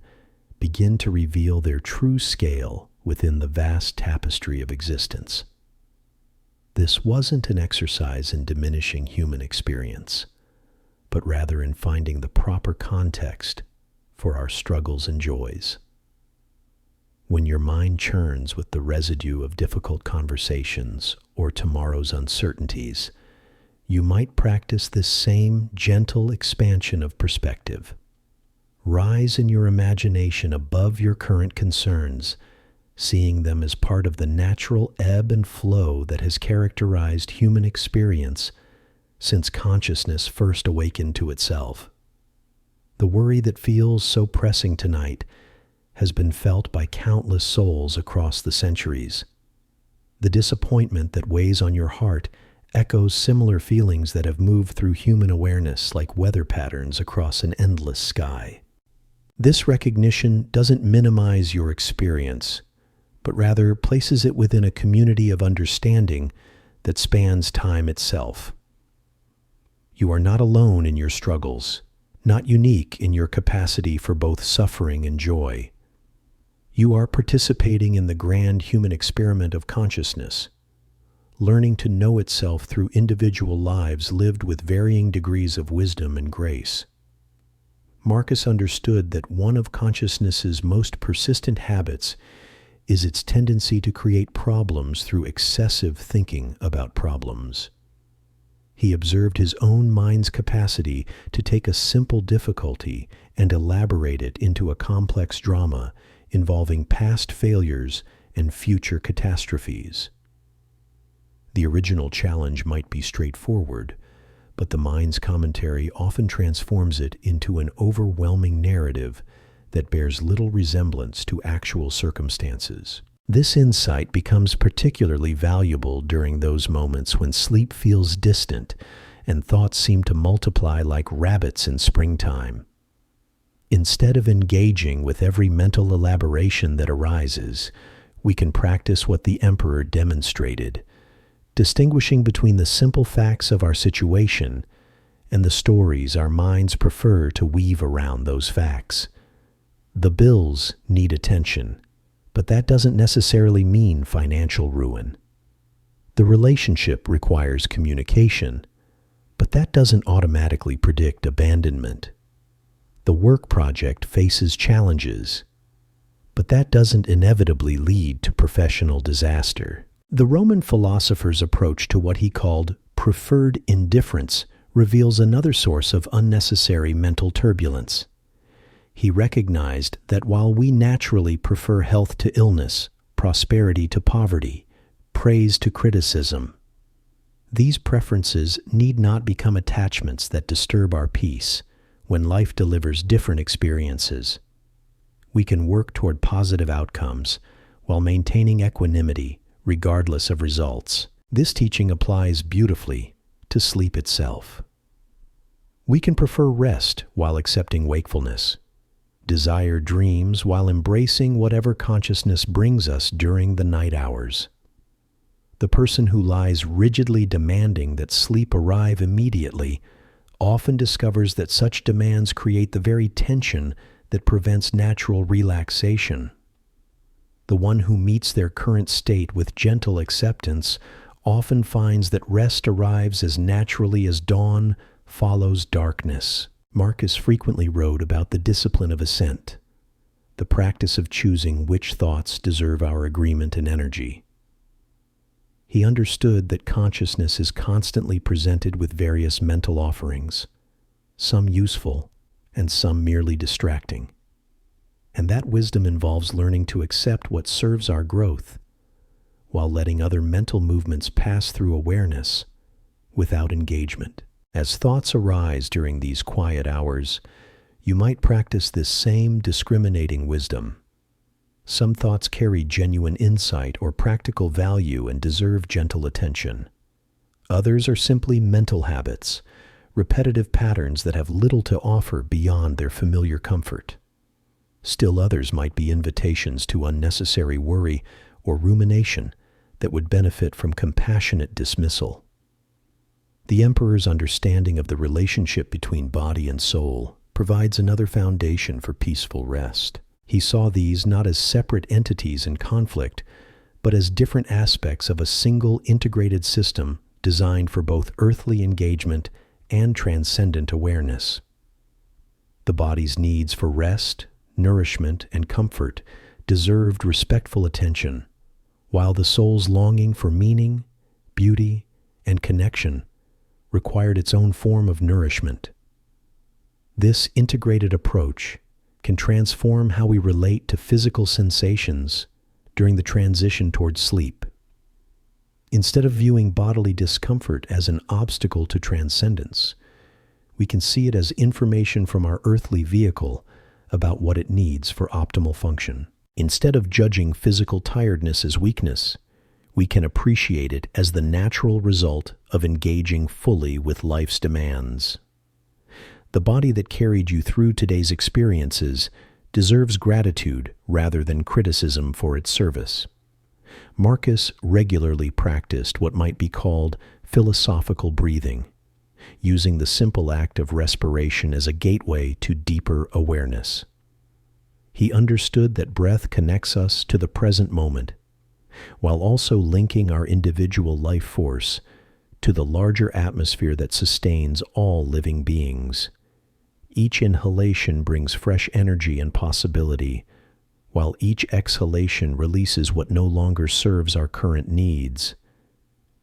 begin to reveal their true scale within the vast tapestry of existence. This wasn't an exercise in diminishing human experience, but rather in finding the proper context for our struggles and joys. When your mind churns with the residue of difficult conversations or tomorrow's uncertainties, you might practice this same gentle expansion of perspective. Rise in your imagination above your current concerns, seeing them as part of the natural ebb and flow that has characterized human experience since consciousness first awakened to itself. The worry that feels so pressing tonight has been felt by countless souls across the centuries. The disappointment that weighs on your heart echoes similar feelings that have moved through human awareness like weather patterns across an endless sky. This recognition doesn't minimize your experience, but rather places it within a community of understanding that spans time itself. You are not alone in your struggles, not unique in your capacity for both suffering and joy. You are participating in the grand human experiment of consciousness, learning to know itself through individual lives lived with varying degrees of wisdom and grace. Marcus understood that one of consciousness's most persistent habits is its tendency to create problems through excessive thinking about problems. He observed his own mind's capacity to take a simple difficulty and elaborate it into a complex drama involving past failures and future catastrophes. The original challenge might be straightforward, but the mind's commentary often transforms it into an overwhelming narrative that bears little resemblance to actual circumstances. This insight becomes particularly valuable during those moments when sleep feels distant and thoughts seem to multiply like rabbits in springtime. Instead of engaging with every mental elaboration that arises, we can practice what the emperor demonstrated, distinguishing between the simple facts of our situation and the stories our minds prefer to weave around those facts. The bills need attention, but that doesn't necessarily mean financial ruin. The relationship requires communication, but that doesn't automatically predict abandonment. The work project faces challenges, but that doesn't inevitably lead to professional disaster. The Roman philosopher's approach to what he called preferred indifference reveals another source of unnecessary mental turbulence. He recognized that while we naturally prefer health to illness, prosperity to poverty, praise to criticism, these preferences need not become attachments that disturb our peace when life delivers different experiences. We can work toward positive outcomes while maintaining equanimity regardless of results. This teaching applies beautifully to sleep itself. We can prefer rest while accepting wakefulness, desire dreams while embracing whatever consciousness brings us during the night hours. The person who lies rigidly demanding that sleep arrive immediately often discovers that such demands create the very tension that prevents natural relaxation. The one who meets their current state with gentle acceptance often finds that rest arrives as naturally as dawn follows darkness. Marcus frequently wrote about the discipline of assent, the practice of choosing which thoughts deserve our agreement and energy. He understood that consciousness is constantly presented with various mental offerings, some useful and some merely distracting. And that wisdom involves learning to accept what serves our growth, while letting other mental movements pass through awareness without engagement. As thoughts arise during these quiet hours, you might practice this same discriminating wisdom. Some thoughts carry genuine insight or practical value and deserve gentle attention. Others are simply mental habits, repetitive patterns that have little to offer beyond their familiar comfort. Still others might be invitations to unnecessary worry or rumination that would benefit from compassionate dismissal. The emperor's understanding of the relationship between body and soul provides another foundation for peaceful rest. He saw these not as separate entities in conflict, but as different aspects of a single integrated system designed for both earthly engagement and transcendent awareness. The body's needs for rest, nourishment, and comfort deserved respectful attention, while the soul's longing for meaning, beauty, and connection required its own form of nourishment. This integrated approach can transform how we relate to physical sensations during the transition towards sleep. Instead of viewing bodily discomfort as an obstacle to transcendence, we can see it as information from our earthly vehicle about what it needs for optimal function. Instead of judging physical tiredness as weakness, we can appreciate it as the natural result of engaging fully with life's demands. The body that carried you through today's experiences deserves gratitude rather than criticism for its service. Marcus regularly practiced what might be called philosophical breathing, using the simple act of respiration as a gateway to deeper awareness. He understood that breath connects us to the present moment, while also linking our individual life force to the larger atmosphere that sustains all living beings. Each inhalation brings fresh energy and possibility, while each exhalation releases what no longer serves our current needs.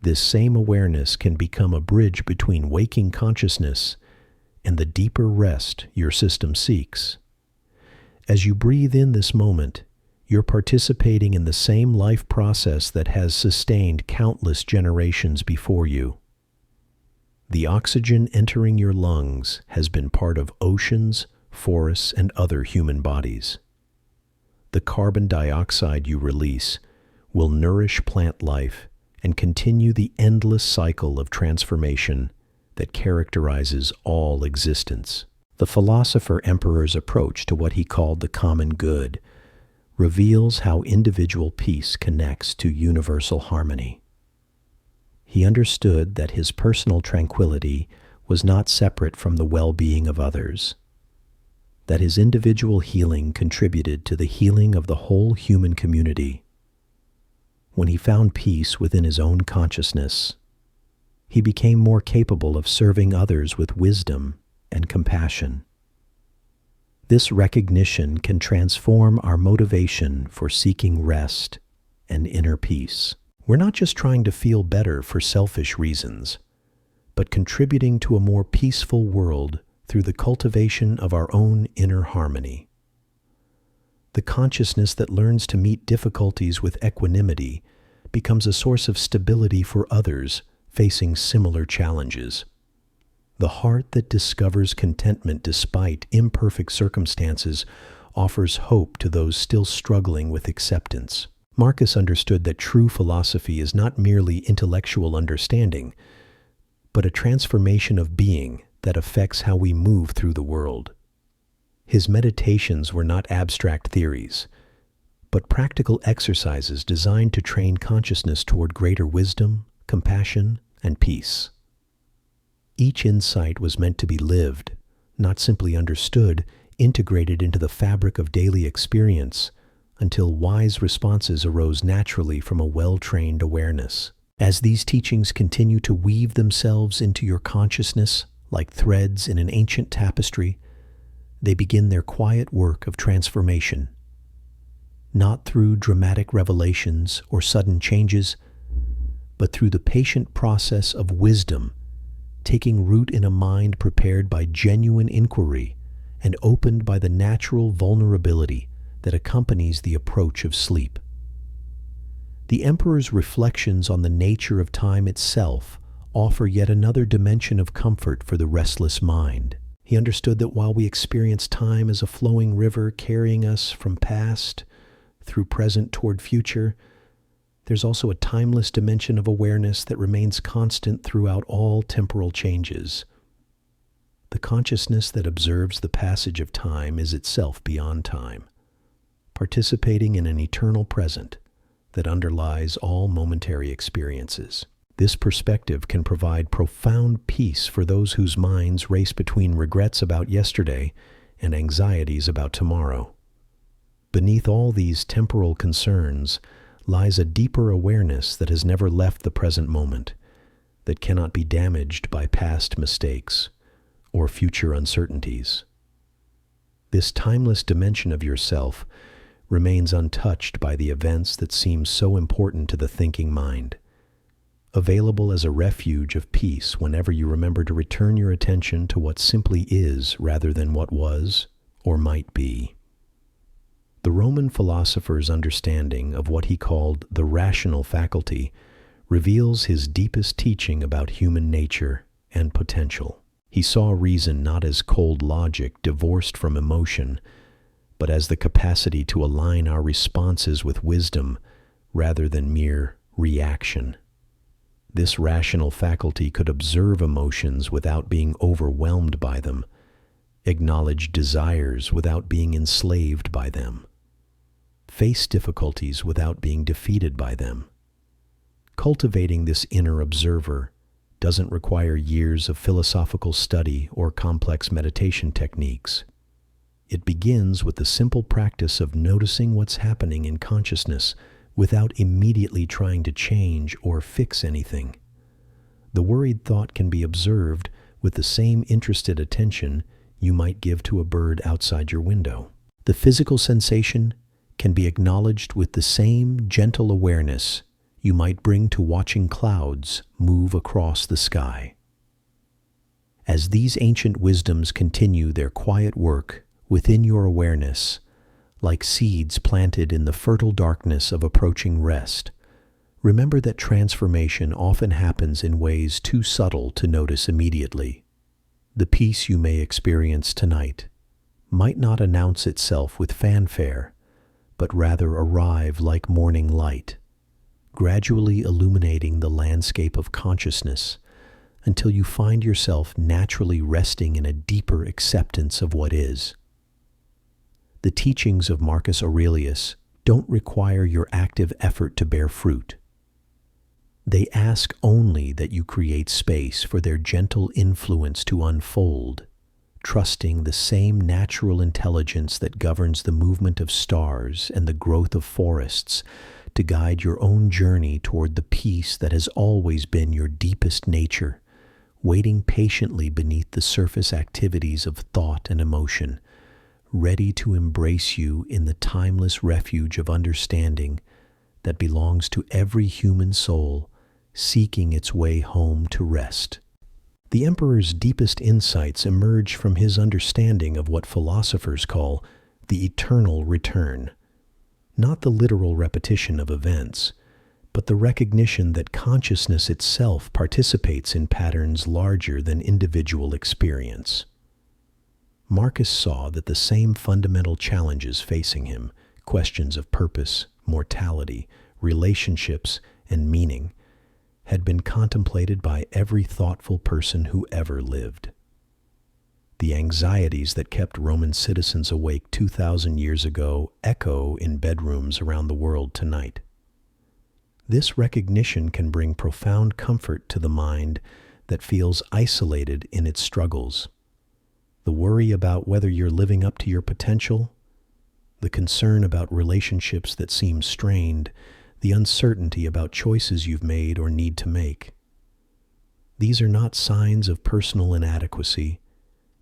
This same awareness can become a bridge between waking consciousness and the deeper rest your system seeks. As you breathe in this moment, you're participating in the same life process that has sustained countless generations before you. The oxygen entering your lungs has been part of oceans, forests, and other human bodies. The carbon dioxide you release will nourish plant life and continue the endless cycle of transformation that characterizes all existence. The philosopher Emperor's approach to what he called the common good reveals how individual peace connects to universal harmony. He understood that his personal tranquility was not separate from the well-being of others, that his individual healing contributed to the healing of the whole human community. When he found peace within his own consciousness, he became more capable of serving others with wisdom and compassion. This recognition can transform our motivation for seeking rest and inner peace. We're not just trying to feel better for selfish reasons, but contributing to a more peaceful world through the cultivation of our own inner harmony. The consciousness that learns to meet difficulties with equanimity becomes a source of stability for others facing similar challenges. The heart that discovers contentment despite imperfect circumstances offers hope to those still struggling with acceptance. Marcus understood that true philosophy is not merely intellectual understanding, but a transformation of being that affects how we move through the world. His meditations were not abstract theories, but practical exercises designed to train consciousness toward greater wisdom, compassion, and peace. Each insight was meant to be lived, not simply understood, integrated into the fabric of daily experience, until wise responses arose naturally from a well-trained awareness. As these teachings continue to weave themselves into your consciousness like threads in an ancient tapestry, they begin their quiet work of transformation. Not through dramatic revelations or sudden changes, but through the patient process of wisdom, taking root in a mind prepared by genuine inquiry and opened by the natural vulnerability that accompanies the approach of sleep. The Emperor's reflections on the nature of time itself offer yet another dimension of comfort for the restless mind. He understood that while we experience time as a flowing river carrying us from past through present toward future, there's also a timeless dimension of awareness that remains constant throughout all temporal changes. The consciousness that observes the passage of time is itself beyond time, participating in an eternal present that underlies all momentary experiences. This perspective can provide profound peace for those whose minds race between regrets about yesterday and anxieties about tomorrow. Beneath all these temporal concerns lies a deeper awareness that has never left the present moment, that cannot be damaged by past mistakes or future uncertainties. This timeless dimension of yourself remains untouched by the events that seem so important to the thinking mind, available as a refuge of peace whenever you remember to return your attention to what simply is rather than what was or might be. The Roman philosopher's understanding of what he called the rational faculty reveals his deepest teaching about human nature and potential. He saw reason not as cold logic divorced from emotion, but as the capacity to align our responses with wisdom rather than mere reaction. This rational faculty could observe emotions without being overwhelmed by them, Acknowledge desires without being enslaved by them. Face difficulties without being defeated by them. Cultivating this inner observer doesn't require years of philosophical study or complex meditation techniques. It begins with the simple practice of noticing what's happening in consciousness without immediately trying to change or fix anything. The worried thought can be observed with the same interested attention you might give to a bird outside your window. The physical sensation can be acknowledged with the same gentle awareness you might bring to watching clouds move across the sky. As these ancient wisdoms continue their quiet work within your awareness, like seeds planted in the fertile darkness of approaching rest, remember that transformation often happens in ways too subtle to notice immediately. The peace you may experience tonight might not announce itself with fanfare, but rather arrive like morning light, gradually illuminating the landscape of consciousness until you find yourself naturally resting in a deeper acceptance of what is. The teachings of Marcus Aurelius don't require your active effort to bear fruit. They ask only that you create space for their gentle influence to unfold, trusting the same natural intelligence that governs the movement of stars and the growth of forests to guide your own journey toward the peace that has always been your deepest nature, waiting patiently beneath the surface activities of thought and emotion, ready to embrace you in the timeless refuge of understanding that belongs to every human soul seeking its way home to rest. The emperor's deepest insights emerge from his understanding of what philosophers call the eternal return, not the literal repetition of events, but the recognition that consciousness itself participates in patterns larger than individual experience. Marcus saw that the same fundamental challenges facing him, questions of purpose, mortality, relationships, and meaning, had been contemplated by every thoughtful person who ever lived. The anxieties that kept Roman citizens awake 2,000 years ago echo in bedrooms around the world tonight. This recognition can bring profound comfort to the mind that feels isolated in its struggles. The worry about whether you're living up to your potential, the concern about relationships that seem strained, the uncertainty about choices you've made or need to make. These are not signs of personal inadequacy,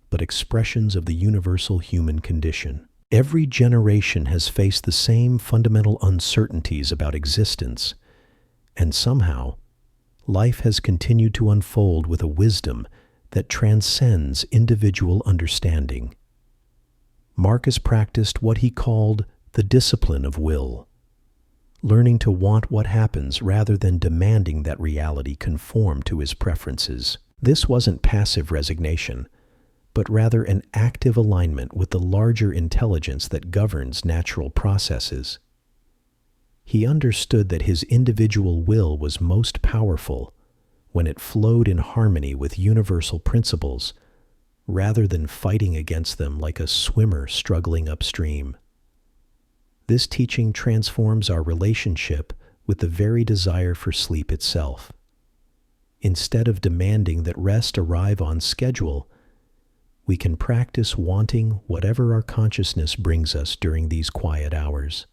but expressions of the universal human condition. Every generation has faced the same fundamental uncertainties about existence, and somehow, life has continued to unfold with a wisdom that transcends individual understanding. Marcus practiced what he called the discipline of will, learning to want what happens rather than demanding that reality conform to his preferences. This wasn't passive resignation, but rather an active alignment with the larger intelligence that governs natural processes. He understood that his individual will was most powerful when it flowed in harmony with universal principles, rather than fighting against them like a swimmer struggling upstream. This teaching transforms our relationship with the very desire for sleep itself. Instead of demanding that rest arrive on schedule, we can practice wanting whatever our consciousness brings us during these quiet hours.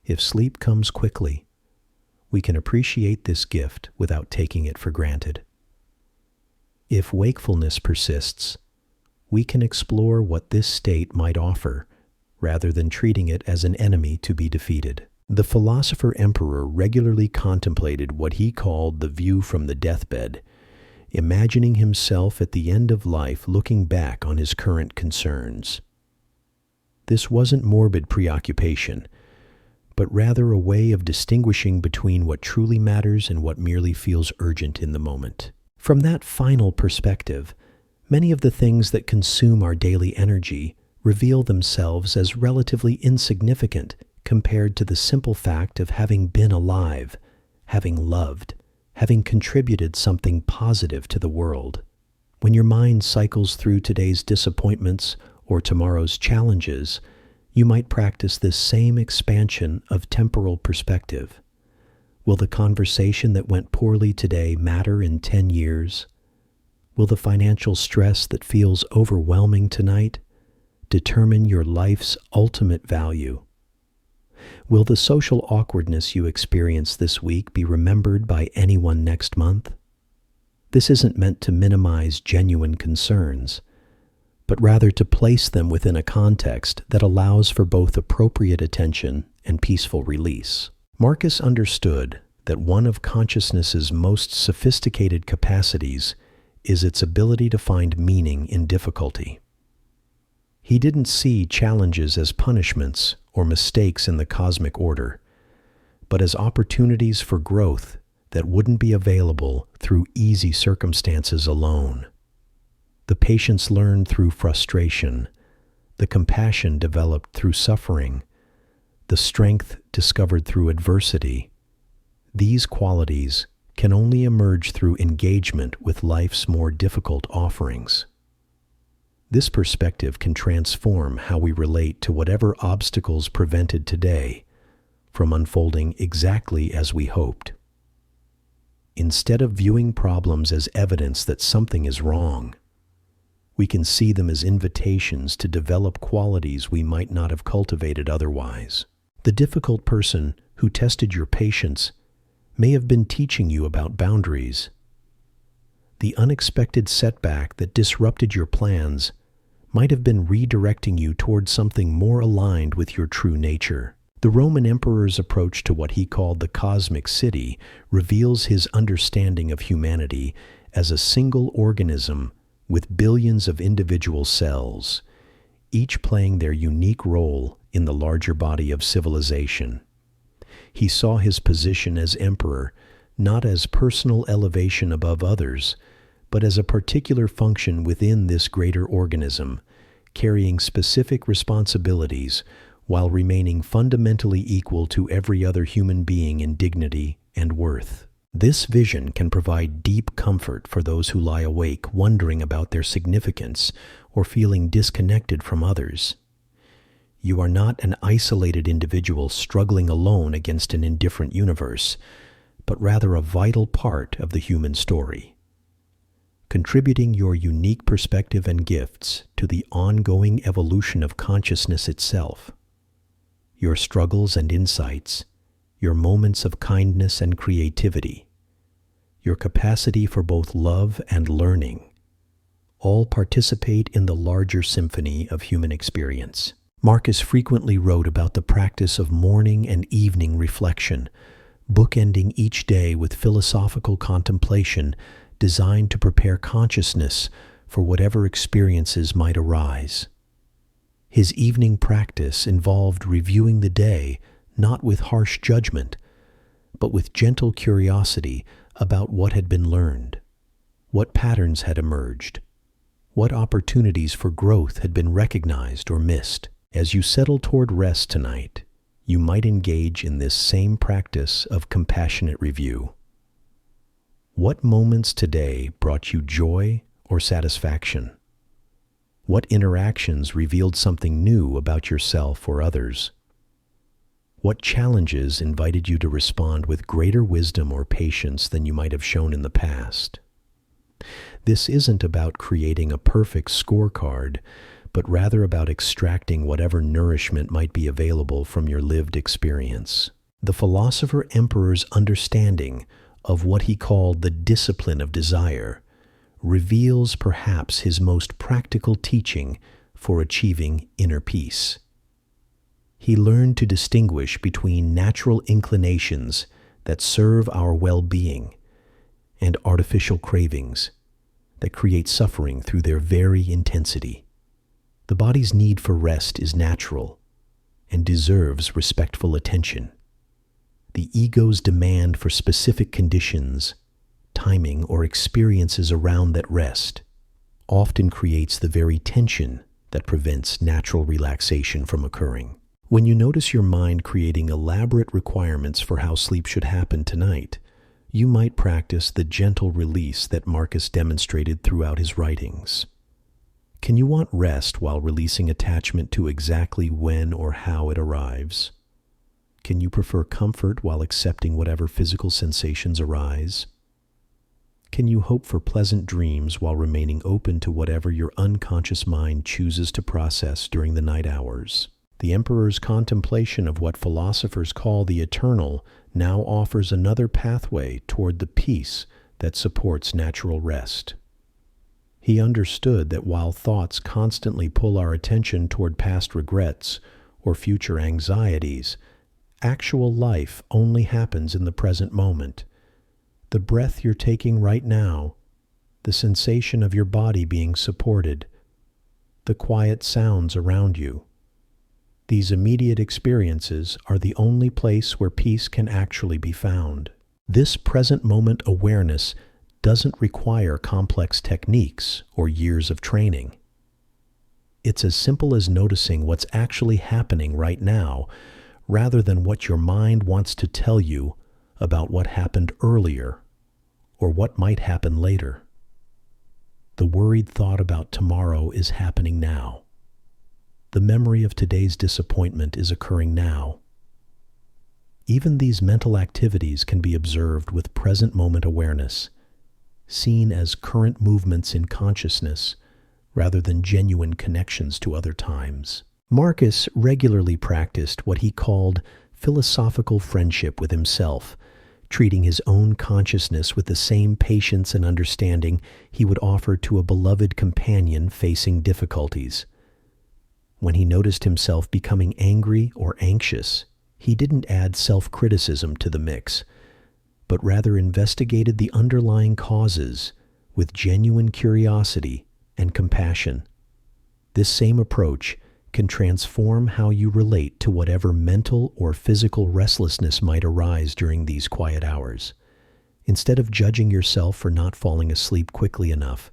If sleep comes quickly, we can appreciate this gift without taking it for granted. If wakefulness persists, we can explore what this state might offer rather than treating it as an enemy to be defeated. The philosopher-emperor regularly contemplated what he called the view from the deathbed, imagining himself at the end of life looking back on his current concerns. This wasn't morbid preoccupation, but rather a way of distinguishing between what truly matters and what merely feels urgent in the moment. From that final perspective, many of the things that consume our daily energy reveal themselves as relatively insignificant compared to the simple fact of having been alive, having loved, having contributed something positive to the world. When your mind cycles through today's disappointments or tomorrow's challenges, you might practice this same expansion of temporal perspective. Will the conversation that went poorly today matter in 10 years? Will the financial stress that feels overwhelming tonight determine your life's ultimate value? Will the social awkwardness you experience this week be remembered by anyone next month? This isn't meant to minimize genuine concerns, but rather to place them within a context that allows for both appropriate attention and peaceful release. Marcus understood that one of consciousness's most sophisticated capacities is its ability to find meaning in difficulty. He didn't see challenges as punishments or mistakes in the cosmic order, but as opportunities for growth that wouldn't be available through easy circumstances alone. The patience learned through frustration, the compassion developed through suffering, the strength discovered through adversity, these qualities can only emerge through engagement with life's more difficult offerings. This perspective can transform how we relate to whatever obstacles prevented today from unfolding exactly as we hoped. Instead of viewing problems as evidence that something is wrong, we can see them as invitations to develop qualities we might not have cultivated otherwise. The difficult person who tested your patience may have been teaching you about boundaries. The unexpected setback that disrupted your plans might have been redirecting you toward something more aligned with your true nature. The Roman emperor's approach to what he called the cosmic city reveals his understanding of humanity as a single organism with billions of individual cells, each playing their unique role in the larger body of civilization. He saw his position as emperor not as personal elevation above others, but as a particular function within this greater organism, carrying specific responsibilities while remaining fundamentally equal to every other human being in dignity and worth. This vision can provide deep comfort for those who lie awake wondering about their significance or feeling disconnected from others. You are not an isolated individual struggling alone against an indifferent universe, but rather a vital part of the human story, contributing your unique perspective and gifts to the ongoing evolution of consciousness itself. Your struggles and insights, your moments of kindness and creativity, your capacity for both love and learning, all participate in the larger symphony of human experience. Marcus frequently wrote about the practice of morning and evening reflection, bookending each day with philosophical contemplation designed to prepare consciousness for whatever experiences might arise. His evening practice involved reviewing the day not with harsh judgment, but with gentle curiosity about what had been learned, what patterns had emerged, what opportunities for growth had been recognized or missed. As you settle toward rest tonight, you might engage in this same practice of compassionate review. What moments today brought you joy or satisfaction? What interactions revealed something new about yourself or others? What challenges invited you to respond with greater wisdom or patience than you might have shown in the past? This isn't about creating a perfect scorecard, but rather about extracting whatever nourishment might be available from your lived experience. The philosopher emperor's understanding of what he called the discipline of desire reveals perhaps his most practical teaching for achieving inner peace. He learned to distinguish between natural inclinations that serve our well-being and artificial cravings that create suffering through their very intensity. The body's need for rest is natural and deserves respectful attention. The ego's demand for specific conditions, timing, or experiences around that rest often creates the very tension that prevents natural relaxation from occurring. When you notice your mind creating elaborate requirements for how sleep should happen tonight, you might practice the gentle release that Marcus demonstrated throughout his writings. Can you want rest while releasing attachment to exactly when or how it arrives? Can you prefer comfort while accepting whatever physical sensations arise? Can you hope for pleasant dreams while remaining open to whatever your unconscious mind chooses to process during the night hours? The Emperor's contemplation of what philosophers call the eternal now offers another pathway toward the peace that supports natural rest. He understood that while thoughts constantly pull our attention toward past regrets or future anxieties, actual life only happens in the present moment. The breath you're taking right now, the sensation of your body being supported, the quiet sounds around you. These immediate experiences are the only place where peace can actually be found. This present moment awareness doesn't require complex techniques or years of training. It's as simple as noticing what's actually happening right now, rather than what your mind wants to tell you about what happened earlier or what might happen later. The worried thought about tomorrow is happening now. The memory of today's disappointment is occurring now. Even these mental activities can be observed with present moment awareness, seen as current movements in consciousness rather than genuine connections to other times. Marcus regularly practiced what he called philosophical friendship with himself, treating his own consciousness with the same patience and understanding he would offer to a beloved companion facing difficulties. When he noticed himself becoming angry or anxious, he didn't add self-criticism to the mix, but rather investigated the underlying causes with genuine curiosity and compassion. This same approach can transform how you relate to whatever mental or physical restlessness might arise during these quiet hours. Instead of judging yourself for not falling asleep quickly enough,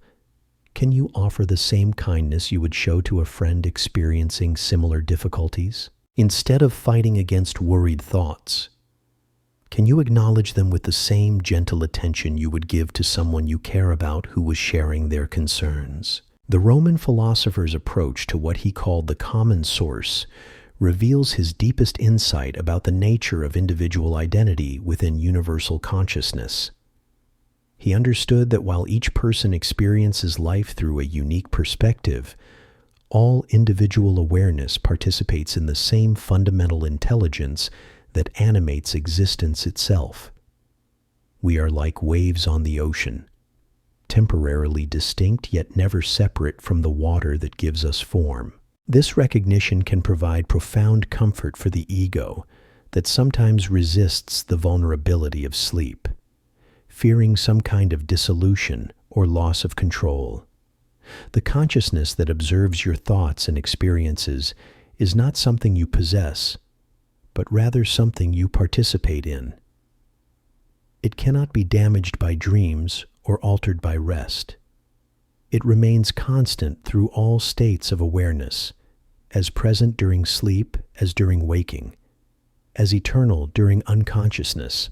can you offer the same kindness you would show to a friend experiencing similar difficulties? Instead of fighting against worried thoughts, can you acknowledge them with the same gentle attention you would give to someone you care about who was sharing their concerns? The Roman philosopher's approach to what he called the common source reveals his deepest insight about the nature of individual identity within universal consciousness. He understood that while each person experiences life through a unique perspective, all individual awareness participates in the same fundamental intelligence that animates existence itself. We are like waves on the ocean, temporarily distinct yet never separate from the water that gives us form. This recognition can provide profound comfort for the ego that sometimes resists the vulnerability of sleep, fearing some kind of dissolution or loss of control. The consciousness that observes your thoughts and experiences is not something you possess, but rather something you participate in. It cannot be damaged by dreams or altered by rest. It remains constant through all states of awareness, as present during sleep as during waking, as eternal during unconsciousness,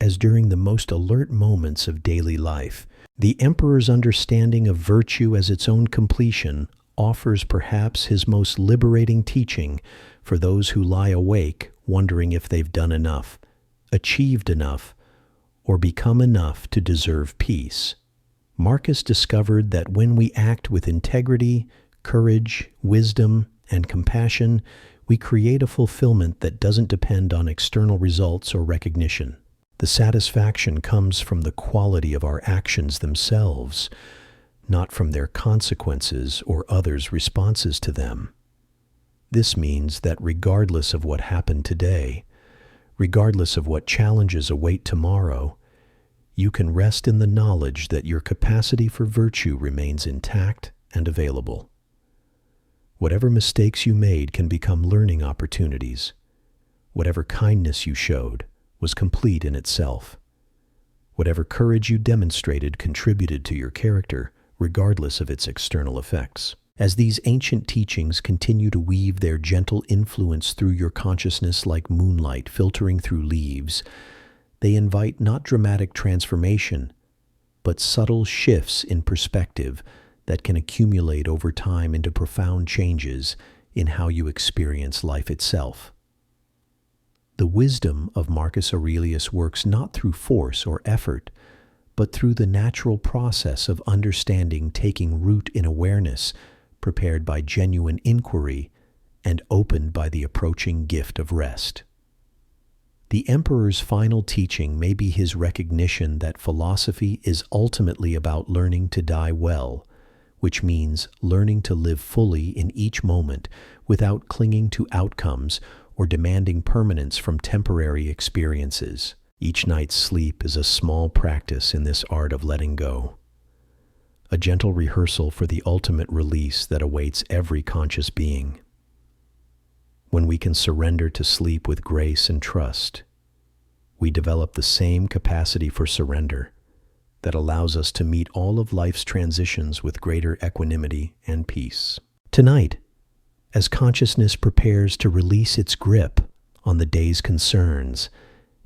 as during the most alert moments of daily life. The Emperor's understanding of virtue as its own completion offers perhaps his most liberating teaching for those who lie awake wondering if they've done enough, achieved enough, or become enough to deserve peace. Marcus discovered that when we act with integrity, courage, wisdom, and compassion, we create a fulfillment that doesn't depend on external results or recognition. The satisfaction comes from the quality of our actions themselves, not from their consequences or others' responses to them. This means that regardless of what happened today, regardless of what challenges await tomorrow, you can rest in the knowledge that your capacity for virtue remains intact and available. Whatever mistakes you made can become learning opportunities. Whatever kindness you showed was complete in itself. Whatever courage you demonstrated contributed to your character, regardless of its external effects. As these ancient teachings continue to weave their gentle influence through your consciousness like moonlight filtering through leaves, They invite not dramatic transformation, but subtle shifts in perspective that can accumulate over time into profound changes in how you experience life itself. The wisdom of Marcus Aurelius works not through force or effort, but through the natural process of understanding taking root in awareness, prepared by genuine inquiry and opened by the approaching gift of rest. The emperor's final teaching may be his recognition that philosophy is ultimately about learning to die well, which means learning to live fully in each moment without clinging to outcomes or demanding permanence from temporary experiences. Each night's sleep is a small practice in this art of letting go, a gentle rehearsal for the ultimate release that awaits every conscious being. When we can surrender to sleep with grace and trust, we develop the same capacity for surrender that allows us to meet all of life's transitions with greater equanimity and peace. Tonight, as consciousness prepares to release its grip on the day's concerns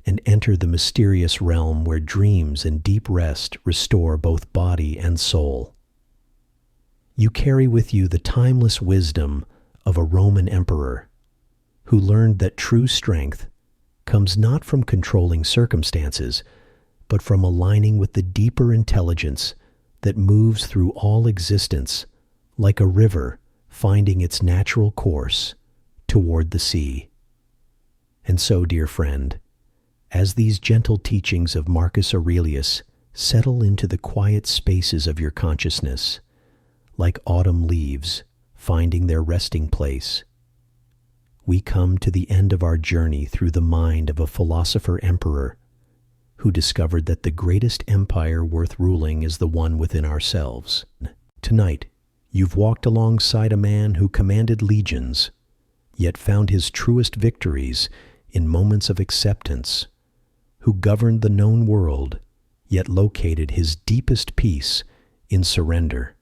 and enter the mysterious realm where dreams and deep rest restore both body and soul, you carry with you the timeless wisdom of a Roman emperor who learned that true strength comes not from controlling circumstances, but from aligning with the deeper intelligence that moves through all existence like a river finding its natural course toward the sea. And so, dear friend, as these gentle teachings of Marcus Aurelius settle into the quiet spaces of your consciousness, like autumn leaves finding their resting place, we come to the end of our journey through the mind of a philosopher emperor who discovered that the greatest empire worth ruling is the one within ourselves. Tonight, you've walked alongside a man who commanded legions, yet found his truest victories in moments of acceptance, who governed the known world, yet located his deepest peace in surrender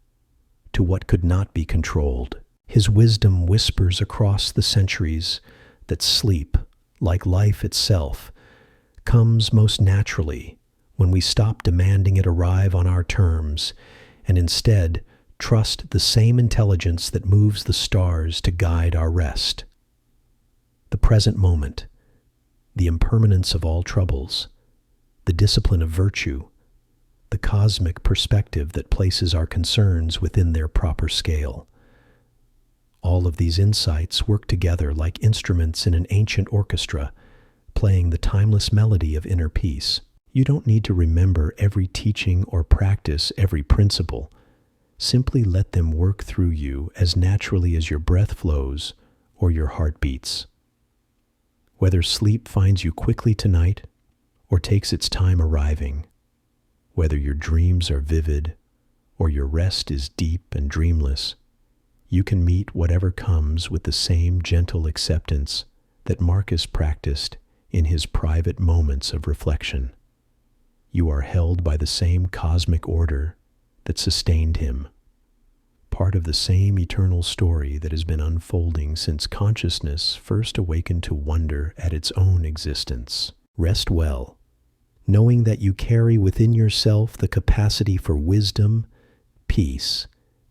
to what could not be controlled. His wisdom whispers across the centuries that sleep, like life itself, comes most naturally when we stop demanding it arrive on our terms and instead trust the same intelligence that moves the stars to guide our rest. The present moment, the impermanence of all troubles, the discipline of virtue, the cosmic perspective that places our concerns within their proper scale. All of these insights work together like instruments in an ancient orchestra, playing the timeless melody of inner peace. You don't need to remember every teaching or practice every principle. Simply let them work through you as naturally as your breath flows or your heart beats. Whether sleep finds you quickly tonight or takes its time arriving, whether your dreams are vivid or your rest is deep and dreamless, you can meet whatever comes with the same gentle acceptance that Marcus practiced in his private moments of reflection. You are held by the same cosmic order that sustained him, part of the same eternal story that has been unfolding since consciousness first awakened to wonder at its own existence. Rest well, knowing that you carry within yourself the capacity for wisdom, peace,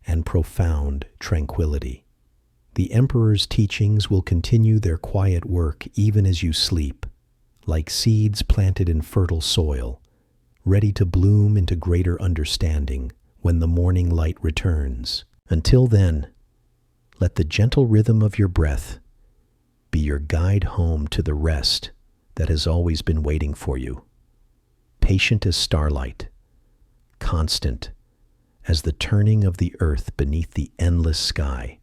and profound tranquility. The emperor's teachings will continue their quiet work even as you sleep, like seeds planted in fertile soil, ready to bloom into greater understanding when the morning light returns. Until then, let the gentle rhythm of your breath be your guide home to the rest that has always been waiting for you, patient as starlight, constant as the turning of the earth beneath the endless sky.